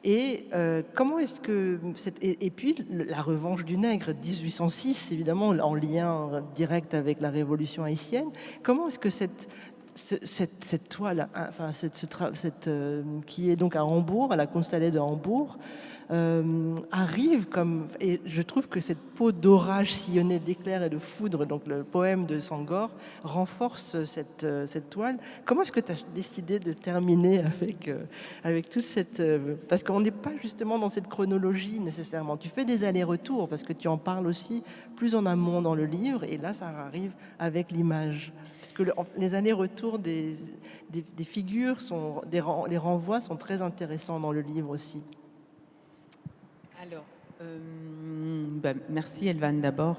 Et comment est-ce que... Et puis, la revanche du nègre, 1806, évidemment, en lien direct avec la Révolution haïtienne. Comment est-ce que cette toile, enfin, qui est donc à Hambourg, à la Kunsthalle de Hambourg, arrive comme... Et je trouve que cette peau d'orage sillonnée d'éclairs et de foudre, donc le poème de Senghor, renforce cette toile. Comment est-ce que tu as décidé de terminer avec toute cette... parce qu'on n'est pas justement dans cette chronologie nécessairement. Tu fais des allers-retours, parce que tu en parles aussi plus en amont dans le livre, et là, ça arrive avec l'image. Parce que les allers-retours des figures, les renvois sont très intéressants dans le livre aussi. Alors, merci Elvan d'abord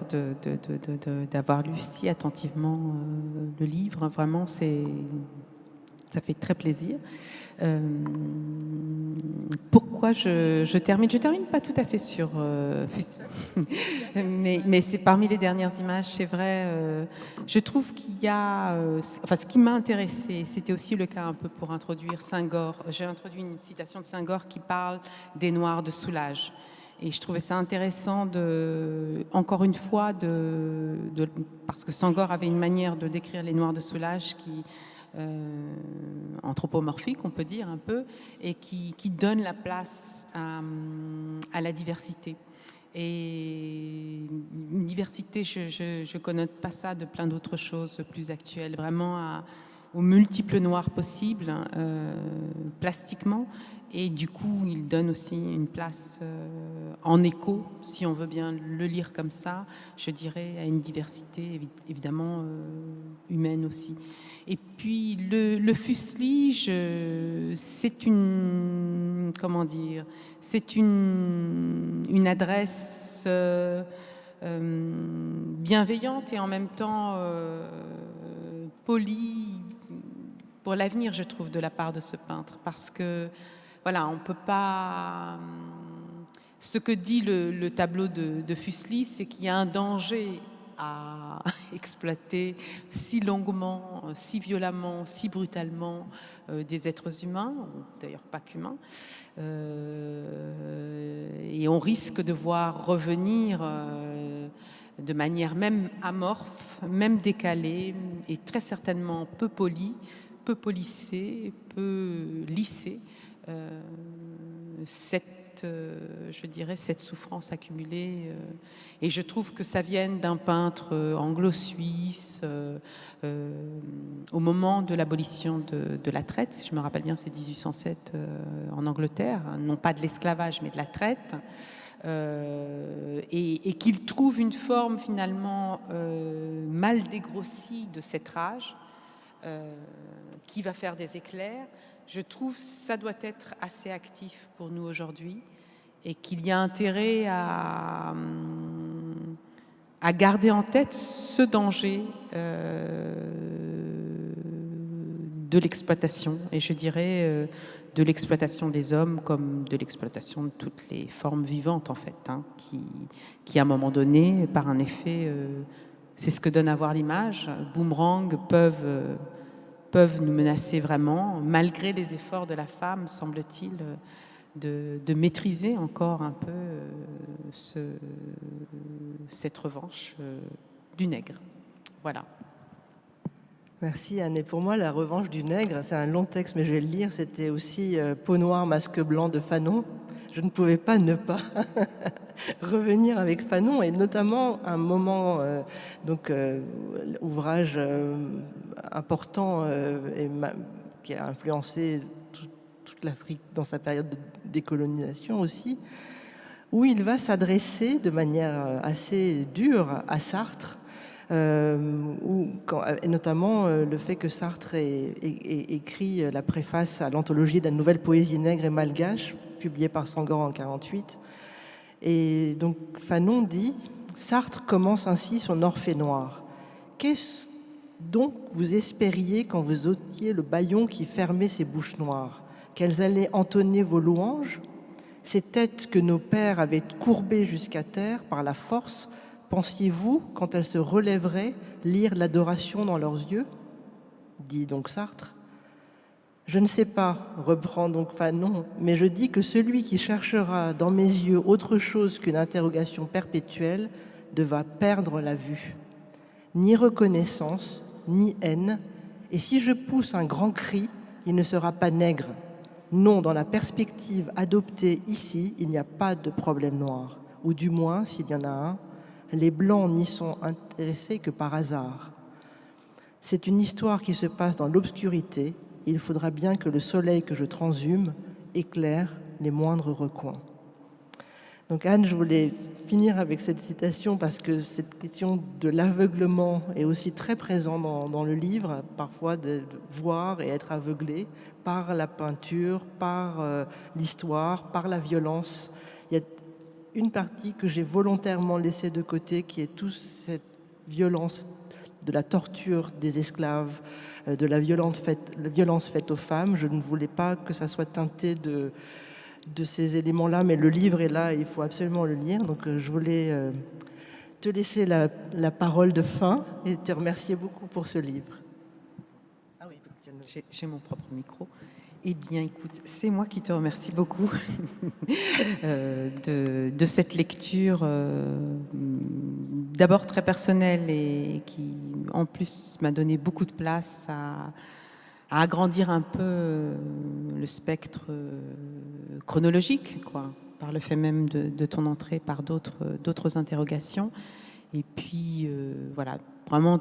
d'avoir lu si attentivement le livre. Vraiment, ça fait très plaisir. Pourquoi je termine? Je termine pas tout à fait sur mais c'est parmi les dernières images, c'est vrai. Je trouve qu'il y a... enfin, ce qui m'a intéressé, c'était aussi le cas un peu pour introduire Senghor. J'ai introduit une citation de Senghor qui parle des Noirs de Soulages. Et je trouvais ça intéressant, encore une fois, parce que Senghor avait une manière de décrire les Noirs de Soulages qui... anthropomorphique, on peut dire un peu, et qui donne la place à la diversité. Et une diversité, je ne connote pas ça de plein d'autres choses plus actuelles, vraiment aux multiples noirs possibles, plastiquement. Et du coup, il donne aussi une place en écho, si on veut bien le lire comme ça, je dirais, à une diversité évidemment humaine aussi. Et puis le fuselige, c'est une, comment dire, c'est une adresse bienveillante et en même temps polie pour l'avenir, je trouve, de la part de ce peintre, parce que voilà, on peut pas. Ce que dit le tableau de Fuseli, c'est qu'il y a un danger à exploiter si longuement, si violemment, si brutalement des êtres humains, d'ailleurs pas qu'humains, et on risque de voir revenir de manière même amorphe, même décalée, et très certainement peu polie, peu polissée, peu lissée, je dirais, cette souffrance accumulée. Et je trouve que ça vient d'un peintre anglo-suisse au moment de l'abolition de la traite, si je me rappelle bien, c'est 1807 en Angleterre, non pas de l'esclavage, mais de la traite. Et qu'il trouve une forme finalement mal dégrossie de cette rage qui va faire des éclairs. Je trouve que ça doit être assez actif pour nous aujourd'hui et qu'il y a intérêt à garder en tête ce danger de l'exploitation, et je dirais de l'exploitation des hommes comme de l'exploitation de toutes les formes vivantes en fait, hein, qui à un moment donné, par un effet, c'est ce que donne à voir l'image, boomerang, peuvent nous menacer vraiment, malgré les efforts de la femme, semble-t-il, de maîtriser encore un peu cette revanche du nègre. Voilà. Merci Anne. Et pour moi, La revanche du nègre, c'est un long texte, mais je vais le lire. C'était aussi Peau noire, masque blanc de Fanon. Je ne pouvais pas ne pas revenir avec Fanon, et notamment un moment, ouvrage important qui a influencé toute l'Afrique dans sa période de décolonisation aussi, où il va s'adresser de manière assez dure à Sartre, et notamment le fait que Sartre ait écrit la préface à l'anthologie de la nouvelle poésie nègre et malgache, publiée par Senghor en 1948. Et donc Fanon dit « Sartre commence ainsi son Orphée noir. Qu'est-ce donc vous espériez quand vous ôtiez le bâillon qui fermait ces bouches noires? Qu'elles allaient entonner vos louanges? Ces têtes que nos pères avaient courbées jusqu'à terre par la force, pensiez-vous, quand elles se relèveraient, lire l'adoration dans leurs yeux ?» dit donc Sartre. « Je ne sais pas, reprend donc Fanon, mais je dis que celui qui cherchera dans mes yeux autre chose qu'une interrogation perpétuelle devra perdre la vue. Ni reconnaissance, ni haine, Et si je pousse un grand cri, il ne sera pas nègre. Non, dans la perspective adoptée ici, il n'y a pas de problème noir. Ou du moins, s'il y en a un, les Blancs n'y sont intéressés que par hasard. C'est une histoire qui se passe dans l'obscurité. Il faudra bien que le soleil que je transhume éclaire les moindres recoins. Donc Anne, je voulais finir avec cette citation parce que cette question de l'aveuglement est aussi très présente dans le livre, parfois de voir et être aveuglé par la peinture, par l'histoire, par la violence. Il y a une partie que j'ai volontairement laissée de côté qui est toute cette violence de la torture des esclaves, de la violence faite aux femmes. Je ne voulais pas que ça soit teinté de ces éléments-là, mais le livre est là, il faut absolument le lire. Donc je voulais te laisser la parole de fin et te remercier beaucoup pour ce livre. Ah oui, j'ai mon propre micro. Eh bien, écoute, c'est moi qui te remercie beaucoup de cette lecture d'abord très personnelle et qui, en plus, m'a donné beaucoup de place à agrandir un peu le spectre chronologique, quoi, par le fait même de ton entrée par d'autres interrogations. Et puis, voilà, vraiment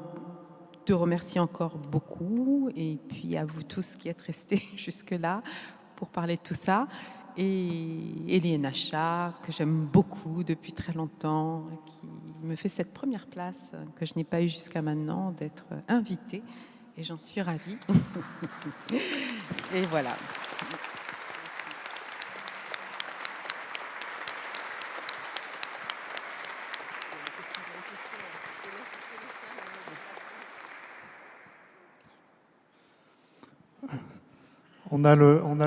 te remercier encore beaucoup, et puis à vous tous qui êtes restés jusque-là pour parler de tout ça. Et Elie Nacha, que j'aime beaucoup depuis très longtemps, qui me fait cette première place que je n'ai pas eue jusqu'à maintenant, d'être invitée. Et j'en suis ravie. Et voilà. On a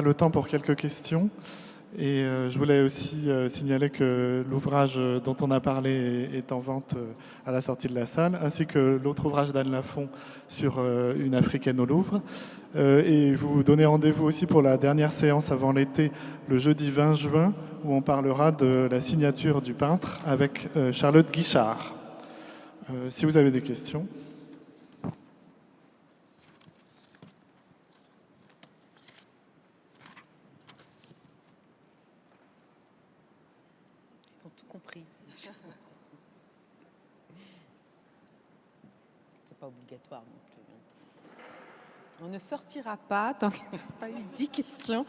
le temps pour quelques questions. Et je voulais aussi signaler que l'ouvrage dont on a parlé est en vente à la sortie de la salle, ainsi que l'autre ouvrage d'Anne Lafont sur une Africaine au Louvre. Et vous donnez rendez-vous aussi pour la dernière séance avant l'été, le jeudi 20 juin, où on parlera de la signature du peintre avec Charlotte Guichard. Si vous avez des questions. Ils ont tout compris. C'est pas obligatoire non plus. On ne sortira pas tant qu'il n'y a pas eu 10 questions.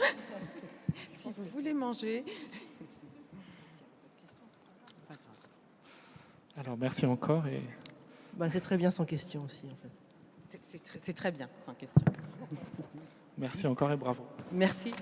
Si vous voulez manger. Alors merci encore. Et... c'est très bien sans question aussi, en fait. C'est très bien, sans question. Merci encore et bravo. Merci.